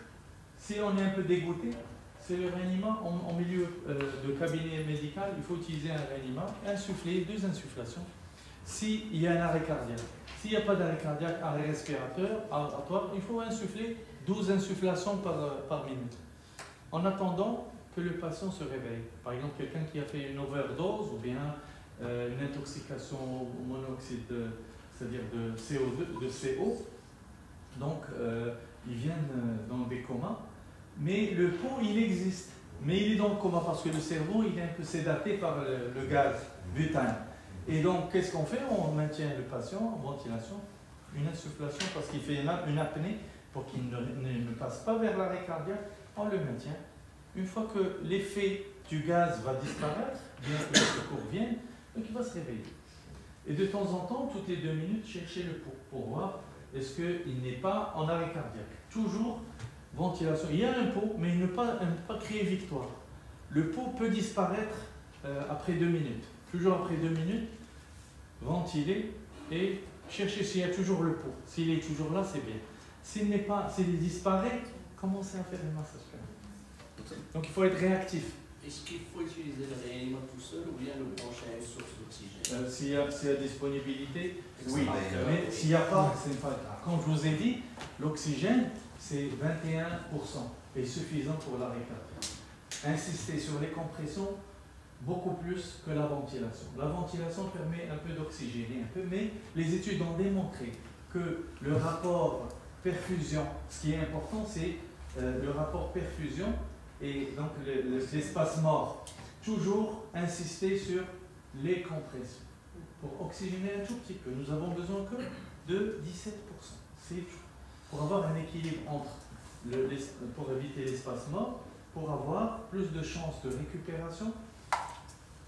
A: si on est un peu dégoûté, c'est le réanimant en milieu de cabinet médical. Il faut utiliser un réanimant, insuffler, 2 insufflations. S'il y a un arrêt cardiaque, s'il n'y a pas d'arrêt cardiaque, arrêt respiratoire, il faut insuffler 12 insufflations par minute. En attendant que le patient se réveille. Par exemple, quelqu'un qui a fait une overdose ou bien une intoxication au monoxyde, c'est-à-dire de CO2, de CO. Donc, ils viennent dans des comas. Mais le pot, il existe. Mais il est dans le coma parce que le cerveau, il est un peu sédaté par le gaz butane. Et donc, qu'est-ce qu'on fait? On maintient le patient en ventilation, une insufflation parce qu'il fait une apnée pour qu'il ne passe pas vers l'arrêt cardiaque. On le maintient. Une fois que l'effet du gaz va disparaître, bien que le secours vienne, donc il va se réveiller. Et de temps en temps, toutes les 2 minutes, chercher le pot pour voir est-ce qu'il n'est pas en arrêt cardiaque. Toujours ventilation. Il y a un pot, mais il ne pas créer victoire. Le pot peut disparaître après 2 minutes. Toujours après 2 minutes, ventiler et chercher s'il y a toujours le pot. S'il est toujours là, c'est bien. S'il disparaît, commencez à faire le massage cardiaque. Donc il faut être réactif.
E: Est-ce qu'il faut utiliser le réanimant tout seul ou bien le brancher à une source d'oxygène?
A: S'il y a disponibilité, oui. Mais s'il n'y a pas, ce n'est pas grave. Comme je vous ai dit, l'oxygène, c'est 21% et suffisant pour l'arrêt cardiaque. Insistez sur les compressions beaucoup plus que la ventilation. La ventilation permet un peu d'oxygéner, un peu, mais les études ont démontré que le rapport perfusion, ce qui est important, c'est le rapport perfusion et donc l'espace mort. Toujours insister sur les compressions pour oxygéner un tout petit peu. Nous avons besoin que de 17%. C'est pour avoir un équilibre entre pour éviter l'espace mort, pour avoir plus de chances de récupération.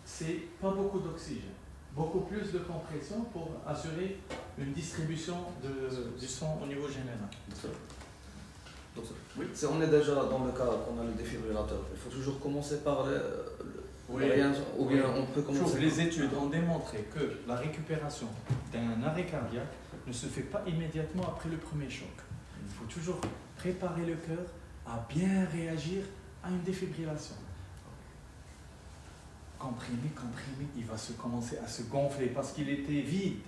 A: C'est pas beaucoup d'oxygène, beaucoup plus de compression pour assurer une distribution du sang au niveau général.
F: Donc, oui. Si on est déjà dans le cas qu'on a le défibrillateur, il faut toujours commencer par rien, ou bien on peut commencer.
A: Les études ont démontré que la récupération d'un arrêt cardiaque ne se fait pas immédiatement après le premier choc. Il faut toujours préparer le cœur à bien réagir à une défibrillation. Comprimer, il va commencer à se gonfler parce qu'il était vide.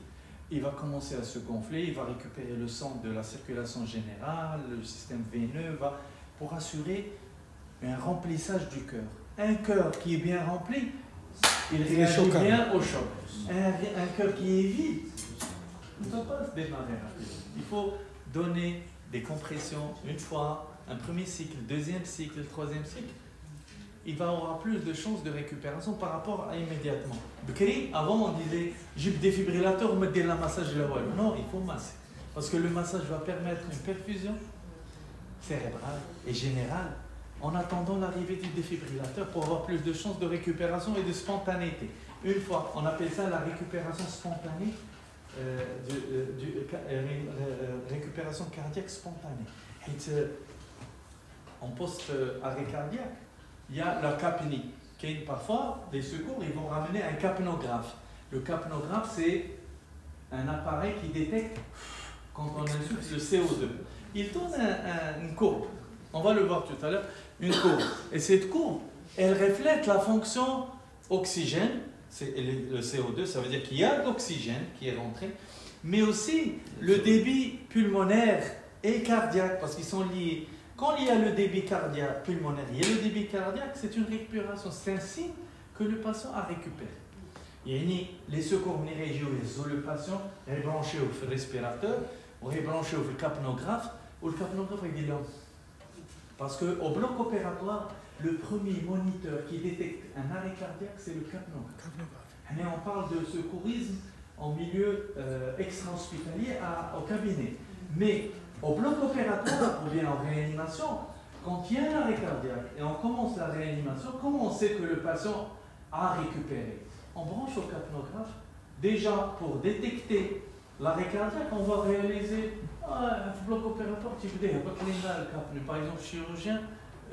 A: Il va commencer à se gonfler, il va récupérer le sang de la circulation générale, le système veineux, pour assurer un remplissage du cœur. Un cœur qui est bien rempli, il réagit bien au choc. Un cœur qui est vide, ne peut pas se démarrer rapidement. Il faut donner des compressions une fois, un premier cycle, deuxième cycle, troisième cycle. Il va avoir plus de chances de récupération par rapport à immédiatement. Avant, on disait j'ai le défibrillateur, on me dit la massage de la voile. Non, il faut masser. Parce que le massage va permettre une perfusion cérébrale et générale en attendant l'arrivée du défibrillateur pour avoir plus de chances de récupération et de spontanéité. Une fois, on appelle ça la récupération spontanée, récupération cardiaque spontanée. En post-arrêt cardiaque, il y a la capnie. Parfois, des secours, ils vont ramener un capnographe. Le capnographe, c'est un appareil qui détecte quand on insuffle le CO2. Il tourne une courbe. On va le voir tout à l'heure. Une courbe. Et cette courbe, elle reflète la fonction oxygène. C'est le CO2, ça veut dire qu'il y a de l'oxygène qui est rentré, mais aussi le débit pulmonaire et cardiaque, parce qu'ils sont liés. Quand il y a le débit cardiaque pulmonaire, il y a le débit cardiaque, c'est une récupération. C'est un signe que le patient a récupéré. Les secours le patient est branché au respirateur, ou est branché au capnographe, ou le capnographe est dit là. Parce qu'au bloc opératoire, le premier moniteur qui détecte un arrêt cardiaque, c'est le capnographe. Et on parle de secourisme en milieu extra-hospitalier au cabinet. Mais Au bloc opératoire ou bien en réanimation, quand il y a un arrêt cardiaque et on commence la réanimation, comment on sait que le patient a récupéré? On branche au capnographe. Déjà, pour détecter l'arrêt cardiaque, on va réaliser un bloc opératoire qui veut dire par exemple, chirurgien,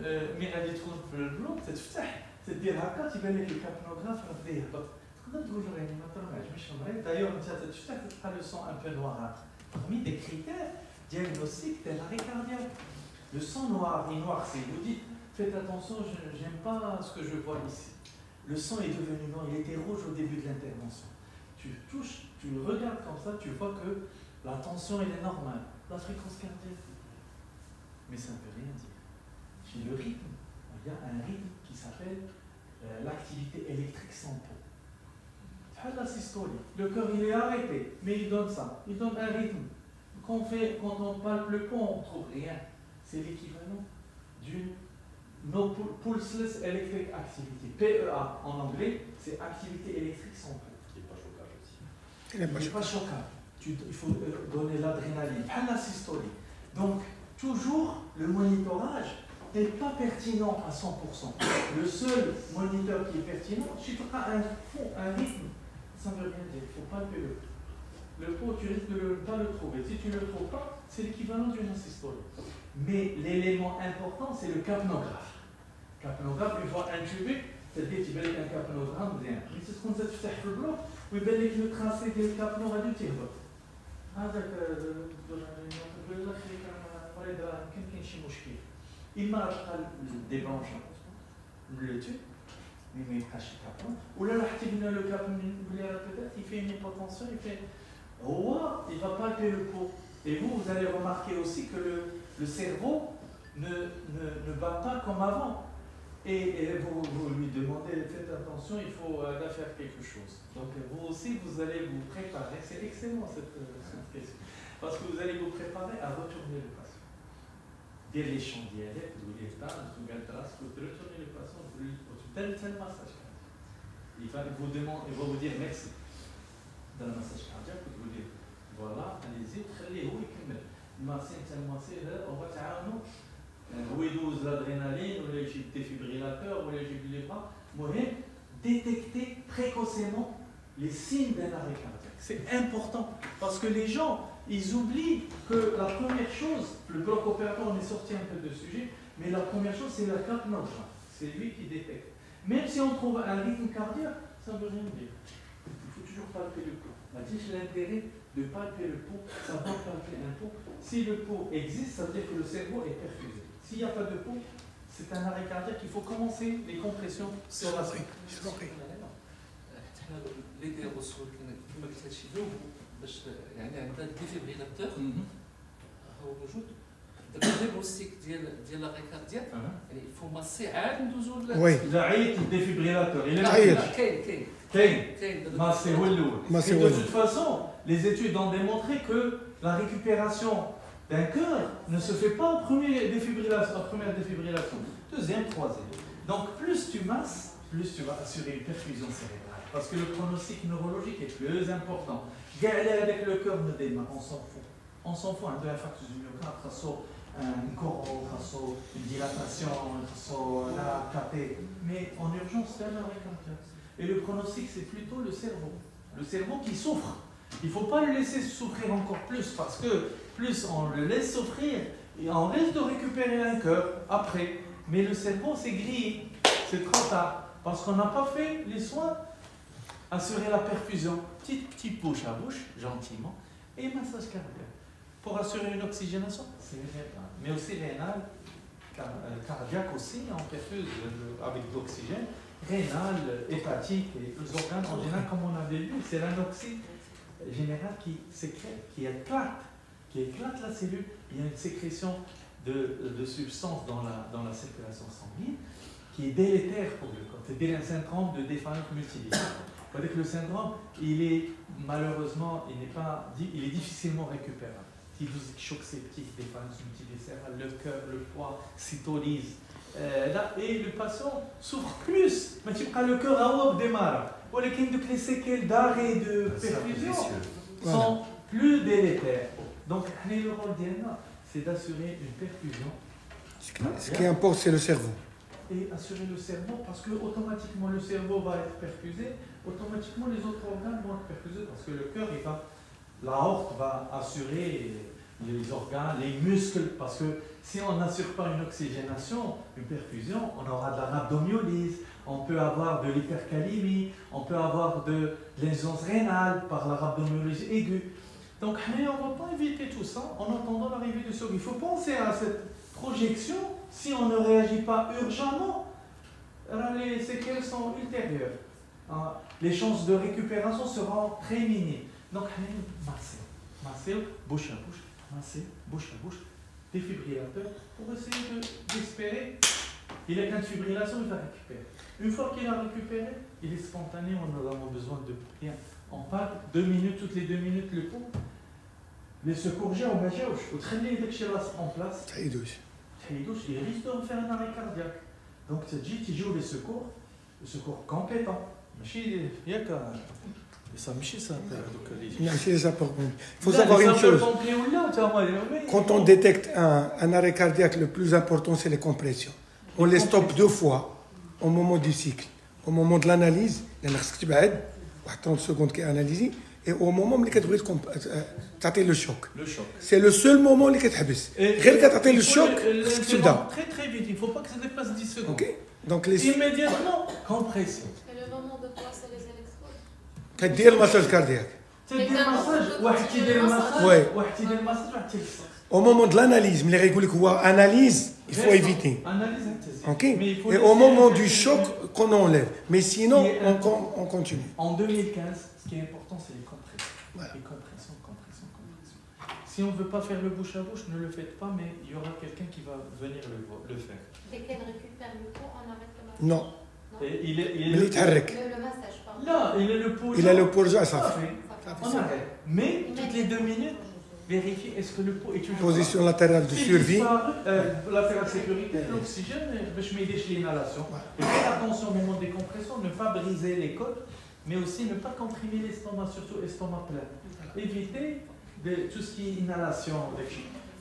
A: mais elle est trop le bloc, c'est dire هكا تيبان لك الكابنوغراف راه بدا يهبط. تقدر تقول الريانيماتور ما عجبش المريض. D'ailleurs, انت تفتح تلقى le sang un peu noirâtre. Parmi des critères diagnostiques de l'arrêt cardiaque. Le sang noir et noirci. Vous dites, faites attention, je n'aime pas ce que je vois ici. Le sang est devenu noir, il était rouge au début de l'intervention. Tu touches, tu le regardes comme ça, tu vois que la tension elle est normale, la fréquence cardiaque. Mais ça ne veut rien dire. Chez le rythme, il y a un rythme qui s'appelle l'activité électrique sans pause. La systolie. Le cœur il est arrêté, mais il donne ça, il donne un rythme. Quand on palpe le pont, on ne trouve rien. C'est l'équivalent d'une No Pulseless Electric Activity. PEA en anglais, c'est activité électrique sans pause.
E: Qui n'est pas choquable aussi.
B: Il n'est
A: pas choquable. Il faut donner l'adrénaline. Pas la systolie. Donc, toujours, le monitorage n'est pas pertinent à 100%. Le seul moniteur qui est pertinent, c'est un rythme. Ça ne veut rien dire. Il ne faut pas le pouls. Le pouls, tu risques de ne pas le trouver. Si tu ne le trouves pas, c'est l'équivalent d'une asystolie. Mais l'élément important, c'est le capnographe. Capnographe, une fois intubé, c'est-à-dire qu'il y a un capnogramme, mais c'est ce qu'on a fait le bloc, où il y a le tracé du capno à du tirbe. Il m'a débranché le tube, mais il cache le capno. Ou là, le capno, peut-être, il fait une hypotension, il fait. Oh, il ne va pas palper le pot. Et vous allez remarquer aussi que le cerveau ne bat pas comme avant. Et vous lui demandez, faites attention, il faut faire quelque chose. Donc vous aussi, vous allez vous préparer. C'est excellent cette question. Parce que vous allez vous préparer à retourner le patient. Dès les champs dialectes, vous dites, vous retourner le patient, vous tel massage. Il va vous dire merci. Dans le massage cardiaque, vous dire, voilà, allez-y, خليه هو يكمل. الماسين تاع الماسين on va تعاونوا هو يدوز l'adrénaline ولا يجيب défibrillateur ولا يجيب les bras. المهم détecter précocement les signes d'un arrêt cardiaque. C'est important parce que les gens, ils oublient que la première chose, le bloc opératoire, on est sorti un peu de sujet, mais la première chose c'est le capnographe. C'est lui qui détecte. Même si on trouve un rythme cardiaque, ça ne veut rien dire. Il faut toujours palper le pouls. L'intérêt de palper le pouls, ça va palper un pouls. Si le pouls existe, ça veut dire que le cerveau est perfusé. S'il n'y a pas de pouls, c'est un arrêt cardiaque. Il faut commencer les compressions sur la suite.
E: اللي داير الرسول كما قلت هادشي دوب باش يعني عندنا الديفيبريلاتور هو موجود. الديagnostic ديال لاغي كاردياك يعني يفو ماسي عاد ندوزو
A: اذا عيط الديفيبريلاتور كاين ماسي هو الاول. De toute façon, les études ont démontré que la récupération d'un cœur ne se fait pas en première défibrillation, deuxième, troisième. Donc plus tu masses, plus tu vas assurer une perfusion cérébrale. Parce que le pronostic neurologique est plus important. Galer avec le cœur ne démarre, on s'en fout. On s'en fout, un infarctus du myocarde, un coro, une dilatation, un KT. Mais en urgence, c'est un arrêt cardiaque. Et le pronostic, c'est plutôt le cerveau. Le cerveau qui souffre. Il ne faut pas le laisser souffrir encore plus, parce que plus on le laisse souffrir, et on risque de récupérer un cœur après. Mais le cerveau, c'est grillé. C'est trop tard. Parce qu'on n'a pas fait les soins. Assurer la perfusion. Petite bouche à bouche, gentiment. Et massage cardiaque. Pour assurer une oxygénation, c'est rénal. Mais aussi rénal, cardiaque aussi, on perfuse avec de l'oxygène. Rénal, hépatique et les organes en général, comme on avait vu, c'est l'anoxie générale qui sécrète, qui éclate la cellule. Il y a une sécrétion de substances dans la circulation sanguine qui est délétère pour le corps. C'est un syndrome de défaillance multiviscérale. Avec le syndrome, il est malheureusement, il est difficilement récupérable. Choc septique, défaillance multiviscérale, le cœur, le foie cytolyse. Et le patient souffre plus. Mais tu prends le cœur à haut démarre. Ou les séquelles d'arrêt de perfusion sont plus délétères. Donc, le rôle d'Anna, c'est d'assurer une perfusion.
B: Ce qui importe, c'est le cerveau.
A: Et assurer le cerveau, parce que automatiquement le cerveau va être perfusé, automatiquement les autres organes vont être perfusés, parce que le cœur, l'aorte va assurer les organes, les muscles, parce que si on n'assure pas une oxygénation, une perfusion, on aura de la rhabdomyolyse, on peut avoir de l'hypercalémie, on peut avoir de l'insuffisance rénale par la rhabdomyolyse aiguë. Donc, on ne va pas éviter tout ça en attendant l'arrivée du secours. Il faut penser à cette projection. Si on ne réagit pas urgemment, les séquelles sont ultérieures. Les chances de récupération seront très minimes. Donc, masser, bouche à bouche, défibrillateur, pour essayer d'espérer. Il a qu'une fibrillation, il va récupérer. Une fois qu'il a récupéré, il est spontané, on a besoin de rien. On parle 2 minutes, toutes les 2 minutes le pot. Les secours, on va traîner en place. Il risque de faire un arrêt cardiaque. Donc, tu joues les secours compétents. Il
B: faut savoir une chose. Quand on détecte un arrêt cardiaque, le plus important, c'est les compressions. On les stoppe 2 fois au moment du cycle. Au moment de l'analyse, il y a 30 secondes qui est analysé, et au moment où tu as le choc. C'est le seul moment où tu as le choc.
A: Très très vite, il ne faut pas que ça dépasse 10 secondes.
B: Okay. Donc
A: immédiatement, compression.
C: Et le moment de quoi, c'est les électrodes.
B: Tu as le massage cardiaque.
A: Tu as le massage. Au
B: moment de l'analyse, analyse, il faut éviter. Okay. Et au moment du choc, qu'on enlève. Mais sinon, on continue.
A: En 2015, ce qui est important, c'est les compressions. Voilà. Les compressions. Si on ne veut pas faire le bouche à bouche, ne le faites pas, mais il y aura quelqu'un qui va venir le faire.
C: Dès qu'elle récupère le pot, on arrête le massage.
B: Non.
A: Il est
C: le massage, pardon.
A: Là, il est le pot.
B: Il a le pot, ça fait.
A: On arrête. Mais toutes les 2 minutes, vérifiez est-ce que le pot est toujours.
B: Position latérale de survie.
A: Latérale de sécurité, l'oxygène, je mets l'inhalation. Et faites attention au moment des compressions, ne pas briser les côtes, mais aussi ne pas comprimer l'estomac, surtout l'estomac plein. Évitez tout ce qui est inhalation.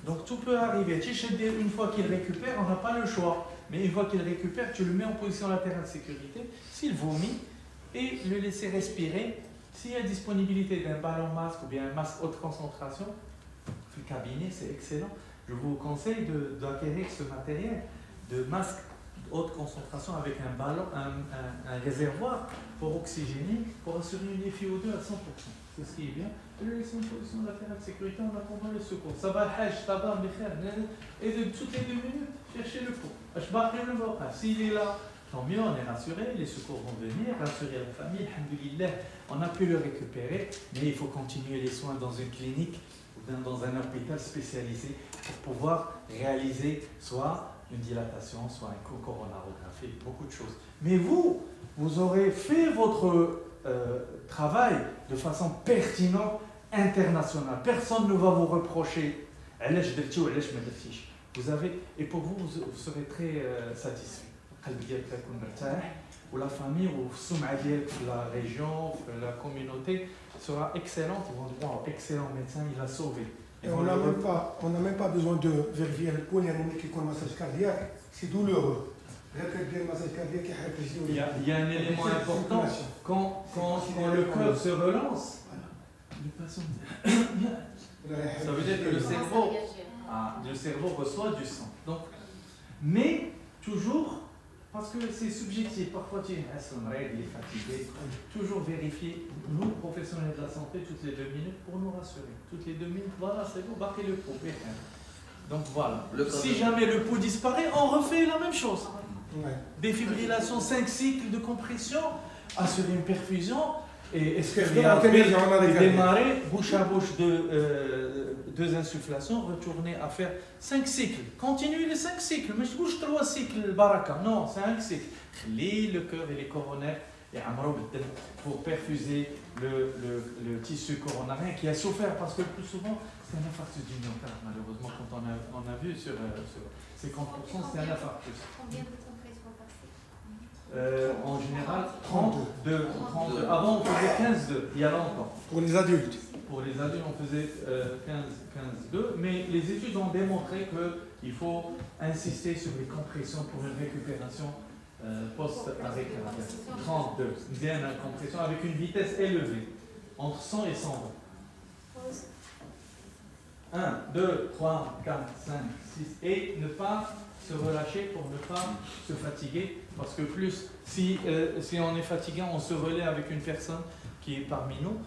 A: Donc tout peut arriver. Une fois qu'il récupère, on n'a pas le choix. Mais une fois qu'il récupère, tu le mets en position latérale de sécurité. S'il vomit, et le laisser respirer. S'il y a disponibilité d'un ballon masque ou bien un masque haute concentration, le cabinet, c'est excellent. Je vous conseille d'acquérir ce matériel de masque haute concentration avec un ballon, un réservoir pour oxygéner, pour assurer une FiO2 à 100%. C'est ce qui est bien. Et le laisser en position latérale de sécurité en attendant le secours. Ça va et de toutes les 2 minutes, chercher le pot. S'il est là, tant mieux, on est rassuré, les secours vont venir, rassurer la famille, alhamdoulilah, on a pu le récupérer, mais il faut continuer les soins dans une clinique ou dans un hôpital spécialisé pour pouvoir réaliser soit une dilatation, soit un coronarographie, beaucoup de choses. Mais vous aurez fait votre travail de façon pertinente, internationale. Personne ne va vous reprocher. Vous avez, et pour vous, vous serez très satisfait. Ou la famille, ou la région, la communauté sera excellente. Ils vont dire, wow, excellent médecin, il a sauvé.
B: Et on n'a même pas besoin de vérifier le point, il y a un massage cardiaque, c'est douloureux.
A: Il y a un élément important, quand le cœur se relance, le patient ça veut dire que le cerveau reçoit du sang. Donc, mais toujours, parce que c'est subjectif, parfois tu es il est fatigué, toujours vérifier, nous professionnels de la santé, toutes les 2 minutes pour nous rassurer. Toutes les 2 minutes, voilà, c'est bon, battez le pot. Donc voilà. Si jamais le pot disparaît, on refait la même chose. Défibrillation, 5 cycles de compression, assurer une perfusion, et démarrer bouche à bouche de 2 insufflations, retourner à faire 5 cycles. Continuez les 5 cycles, mais je bouge 3 cycles, baraka. Non, 5 cycles. Le cœur et les coronaires et pour perfuser le tissu coronarien qui a souffert, parce que le plus souvent, c'est un infarctus du myocarde, malheureusement, quand on a vu sur 50%, c'est un infarctus.
C: Combien de compressions par cycle?
A: En général, 32. Avant, on faisait 15-2, il y a longtemps.
B: Pour les adultes.
A: pour les adultes, on faisait 15-2, mais les études ont démontré qu'il faut insister sur les compressions pour une récupération post-arrêt cardiaque. 32, bien la compression avec une vitesse élevée, entre 100 et 120. 1, 2, 3, 4, 5, 6, et ne pas se relâcher pour ne pas se fatiguer, parce que plus, si on est fatigué, on se relaie avec une personne qui est parmi nous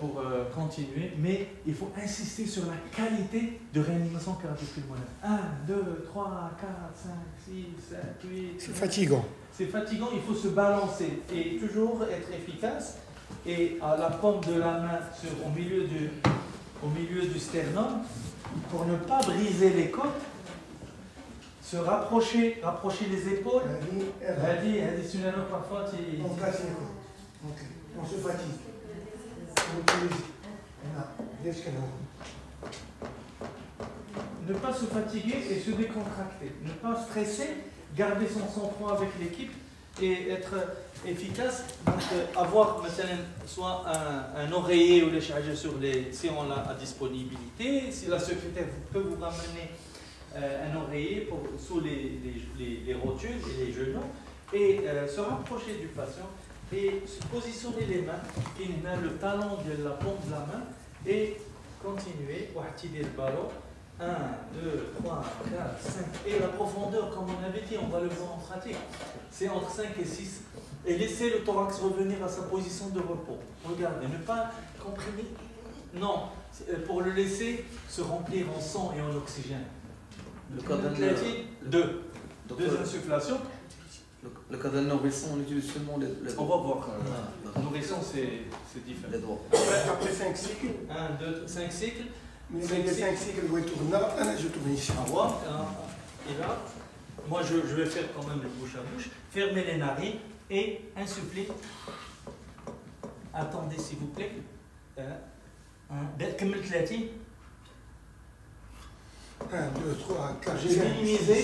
A: pour continuer, mais il faut insister sur la qualité de réanimation cardio-pulmonaire. 1, 2, 3, 4, 5, 6, 7, 8...
B: C'est fatigant.
A: C'est fatigant, il faut se balancer et toujours être efficace, et à la paume de la main au milieu du sternum, pour ne pas briser les côtes, se rapprocher les épaules. Parfois,
B: on casse les côtes. On se fatigue.
A: Ne pas se fatiguer et se décontracter. Ne pas stresser, garder son sang-froid avec l'équipe et être efficace. Donc, avoir soit un oreiller ou les charger si on l'a à disponibilité. Si la secrétaire peut vous ramener un oreiller sous les rotules et les genoux, et se rapprocher du patient et se positionner les mains, qui met le talon de la paume de la main, et continuer, ou activer le ballon. 1, 2, 3, 4, 5. Et la profondeur, comme on avait dit, on va le voir en pratique, c'est entre 5 et 6. Et laisser le thorax revenir à sa position de repos. Regardez, ne pas comprimer. Non, pour le laisser se remplir en sang et en oxygène.
F: Le cas d'un
A: deux insufflations.
F: Le cas d'un nourrisson, on utilise seulement les
A: On va voir. Nourrisson, c'est différent.
F: Les doigts.
B: Après 5 cycles.
A: 1, 2, 5 cycles.
B: Mais les 5 cycles vont tourner là, je tourne ici.
A: Au revoir. Et là, moi je vais faire quand même le bouche à bouche. Fermez les narines et insufflez. Attendez s'il vous plaît. كمل 30.
B: 1, 2, 3, 4,
A: J'ai minimisé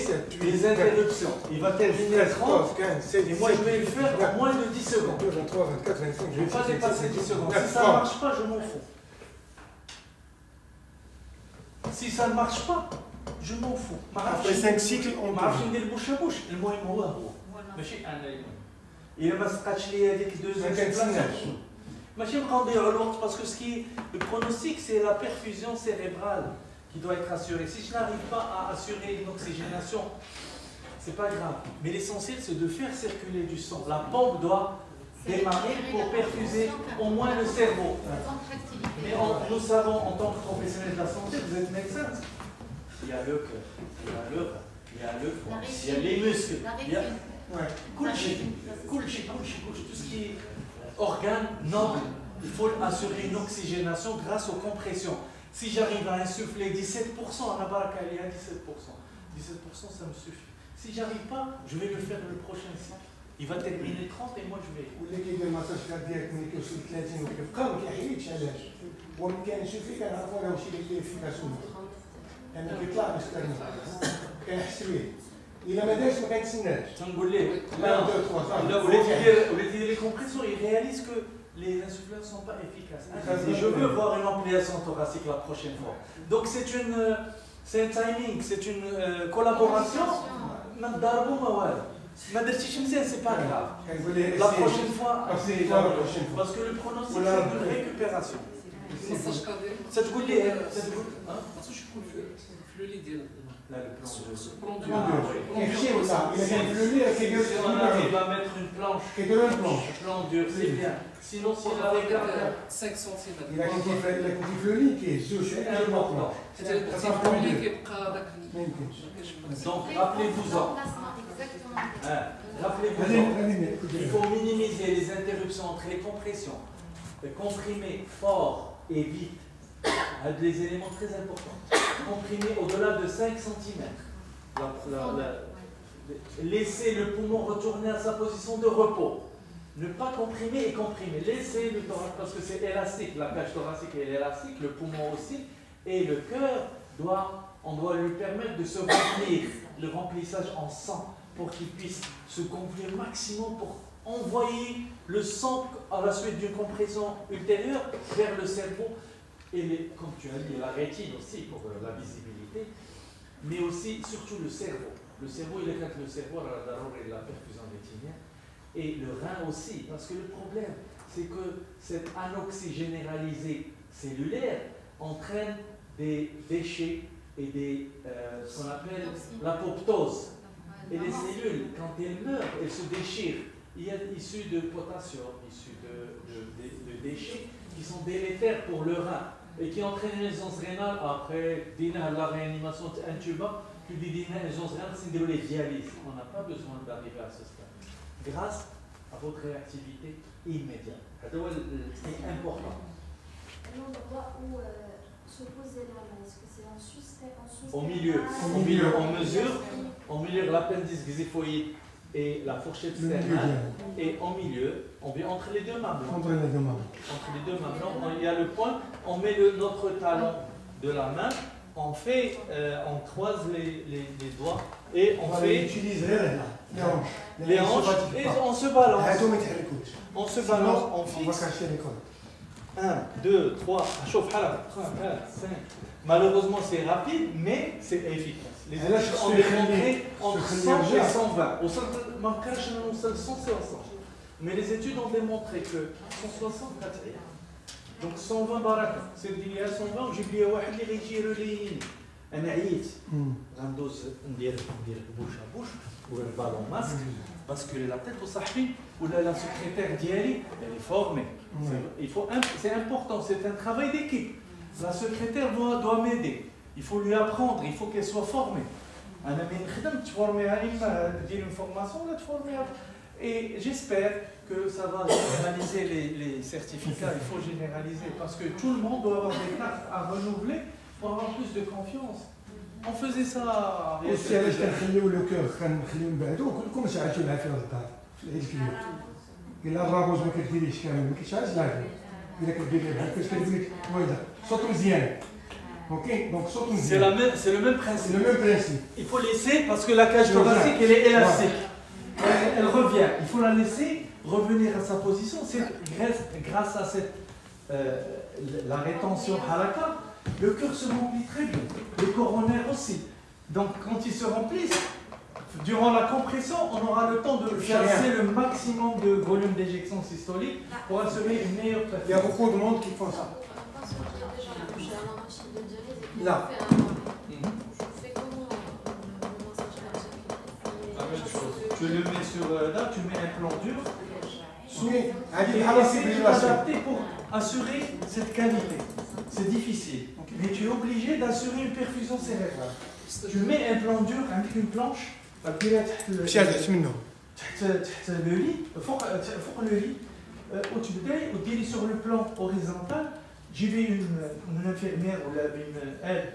A: les interruptions. Il va terminer à 30.
B: 15, 16,
A: Et moi je vais le faire en moins de 10 secondes.
B: 22, 23, 24, 25,
A: Je ne vais pas dépasser 10 secondes. Si ça ne marche pas, je m'en fous. Si ça ne marche pas, je m'en fous.
B: Après 5 cycles, on
A: ما عرفتش ندير بوش بوش. المهم هو ماشي انا الا ما سقطش لي هذيك ماشي نبقاو نضيعوا الوقت parce que le pronostic c'est la perfusion cérébrale qui doit être assurée. Si je n'arrive pas à assurer une oxygénation, c'est pas grave. Mais l'essentiel c'est de faire circuler du sang. La pompe doit démarrer pour perfuser au moins le cerveau. Mais nous savons en tant que professionnels de la santé, vous êtes médecin. Il y a le cœur, il y a le rein, il y a le foie, il y a les muscles, il y a tout ce qui est organe noble. Il faut assurer une oxygénation grâce aux compressions. Si j'arrive à insuffler 17%, à la baraka, il y a 17%. 17%, ça me suffit. Si j'arrive pas, je vais le faire le prochain cycle. Il va terminer 30 et moi je vais.
B: واللي كيدير ماساج كاردياك ملي كيوصل 30 وكيبقى ما كيحيدش علاش وملي كينشوف كنعرفوا راه واش اللي افيكاس ولا لان كيطلع باش كيرمي كيحس به الا ما دارش ما كيتسناش
A: تنقول ليه لا وليت يدير لي كومبريسور il réalise que les insuffleurs ne sont pas efficaces. Et je veux voir une ampliation thoracique la prochaine fois. Donc c'est un timing, c'est une collaboration. C'est pas grave. La prochaine fois, parce que le pronostic c'est de récupération. Ça te goûte les. Là, le plan de. On arrive à mettre une planche. Un plan dur, c'est bien. Sinon, si on regarde
E: 5 cm.
B: Il a كيف فلولي كيزوج
A: important. Donc, rappelez-vous-en. Rappelez-vous, il faut minimiser les interruptions entre les compressions. Comprimer fort et vite, des éléments très importants. Comprimer au-delà de 5 cm. Laisser le poumon retourner à sa position de repos. Ne pas comprimer et comprimer. Laissez le thorax, parce que c'est élastique. La cage thoracique est élastique, le poumon aussi. Et le cœur, on doit lui permettre de se remplir, le remplissage en sang, pour qu'il puisse se gonfler au maximum pour envoyer le sang à la suite d'une compression ultérieure vers le cerveau et comme tu as dit, la rétine aussi pour la visibilité, mais aussi, surtout le cerveau. Le cerveau, il est quand le cerveau et la perfusion rétinienne, et le rein aussi, parce que le problème, c'est que cette anoxie généralisée cellulaire entraîne des déchets et ce qu'on appelle l'apoptose. Et les cellules, quand elles meurent, elles se déchirent. Il y a issus de potassium, issus de déchets qui sont délétères pour le rein et qui entraînent une insuffisance rénale. Après, la réanimation intuba, puis une insuffisance rénale, c'est les dialyses. On n'a pas besoin d'arriver à ce stade. Grâce à votre réactivité immédiate. C'est important.
C: L'endroit où se poser la main, est-ce que c'est en suspens?
A: Au milieu, on mesure l'appendice xiphoïde et la fourchette sternale, et au milieu, on vient entre les deux mamelons. Entre les deux mamelons, il y a le point, on met notre talon de la main, on croise les doigts et on fait les hanches et on se balance. On se balance, on fixe. 1, 2, 3, 5. Malheureusement, c'est rapide, mais c'est efficace. Les études ont démontré entre 100 et 120. Au centre, c'est 160. Mais les études ont démontré que 160, donc 120 baraka. C'est qu'il y a 120, j'ai oublié un qui غيجيرو لي انا عييت غندوز ندير بوش à bouche ou le ballon masque parce que la tête au صاحبي ou la secrétaire ديالي elle est formée. C'est important, c'est un travail d'équipe. La secrétaire doit m'aider. Il faut lui apprendre, il faut qu'elle soit formée. Une formation, et j'espère que ça va généraliser les certificats. Il faut généraliser parce que tout le monde doit avoir des cartes à renouveler pour avoir plus de confiance. On faisait ça.
B: aussi علاش كنخليو لو كور كنخليو نبعدو كلكم شعلتوا لها في الدار في العيد الكبير. إلا الرابوز ما كديريش كامل ما كيشعلش لها. إلا كدير بحال كاش كتقول لك ويدا صوتو مزيان. Ok, donc
A: c'est le même principe. Il faut laisser parce que la cage thoracique elle est élastique. Elle revient. Il faut la laisser revenir à sa position. C'est grâce à cette la rétention halaka, le cœur se remplit très bien. Les coronaires aussi. Donc quand ils se remplissent, durant la compression, on aura le temps de chasser le maximum de volume d'éjection systolique pour assurer une meilleure perfusion.
B: Il y a beaucoup de monde qui font ça. Là.
A: Tu le mets sur là, tu mets un plan dur.
B: C'est
A: adapté pour assurer cette qualité. C'est difficile. Mais tu es obligé d'assurer une perfusion cérébrale. Tu mets un plan dur avec une planche. Le lit, le lit, tu sur le plan horizontal. J'ai vu une infirmière ou une aide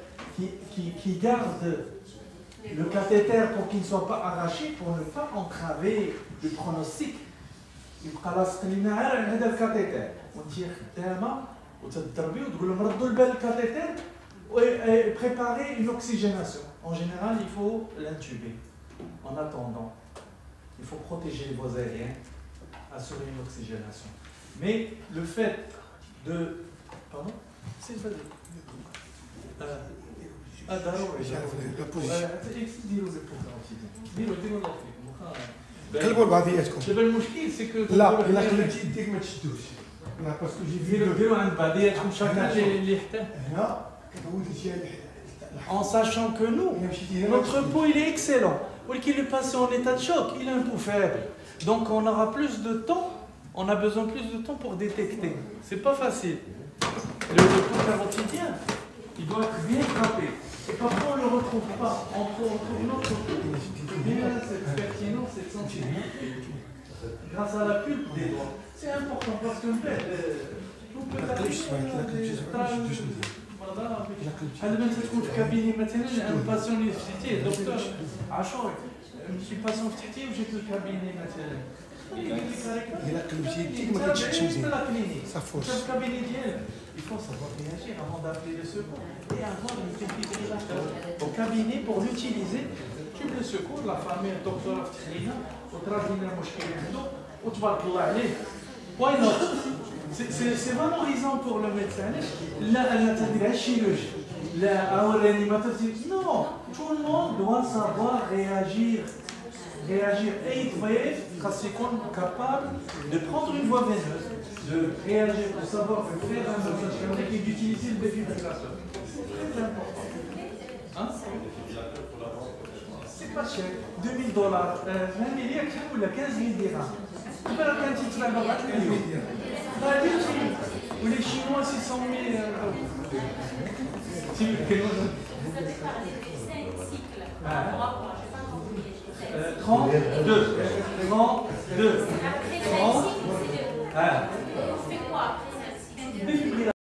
A: qui garde le cathéter pour qu'il ne soit pas arraché, pour ne pas entraver le pronostic. يبقى لاصق لنا على هذا الكاتيتر وانتي خدامه وتضربي وتقول لهم ردوا البال الكاتيتر وبريباري une oxygénation. En général, il faut l'intuber. En attendant, il faut protéger les voies aériennes, assurer une oxygénation. Mais le fait de pardon, c'est pas
B: قلبوا لبعضياتكم.
A: دابا المشكل سي كو
B: لا الا خليتي يديك ما تشدوش. لا باسكو جي
A: ديروا عند بعضياتكم شاكان اللي يحتاج.
B: هنا كتعود الشيء
A: En sachant que nous, notre peau il est excellent. ولكن le patient en état de choc, il est un peu faible. Donc on aura plus de temps, on a besoin plus de temps pour détecter. C'est pas facile. Le pot carotidien, il doit être bien frappé. Et parfois on ne le retrouve pas. On trouve une autre peau. C'est pertinent, c'est sentiment. Grâce à la pulpe des doigts. C'est important parce que tout peut هذا ما تكون في كابيني مثلا ان باسيون اللي فتحتيه دكتور عاشور شي باسيون فتحتيه وجيت للكابيني مثلا
B: الا قلبتي يديك ما كتشدش مزيان صافوش
A: في الكابيني ديالك il faut savoir réagir avant d'appeler le secours et avoir une défibrillateur au cabinet pour l'utiliser. تجيب le secours la famille الدكتوره فتح لينا وتراجع لنا المشكل عنده وتبارك الله عليه. Why not? C'est valorisant pour le médecin. Là, la chirurgie, la réanimateur, non, tout le monde doit savoir réagir. Et il faut être capable de prendre une voie veineuse, de réagir pour savoir faire un massage cardiaque et d'utiliser le défibrillateur. C'est très important. Hein? C'est pas cher. $2000. 20 millions ou 15 000 dirhams. Tu peux la quantité de la barre. Ou les Chinois, 600 000 euros.
G: Vous avez parlé des 5 cycles par rapport à, je n'ai pas compris.
A: 32. 32.
G: Après 5 cycles, c'est on fait quoi après 5 cycles?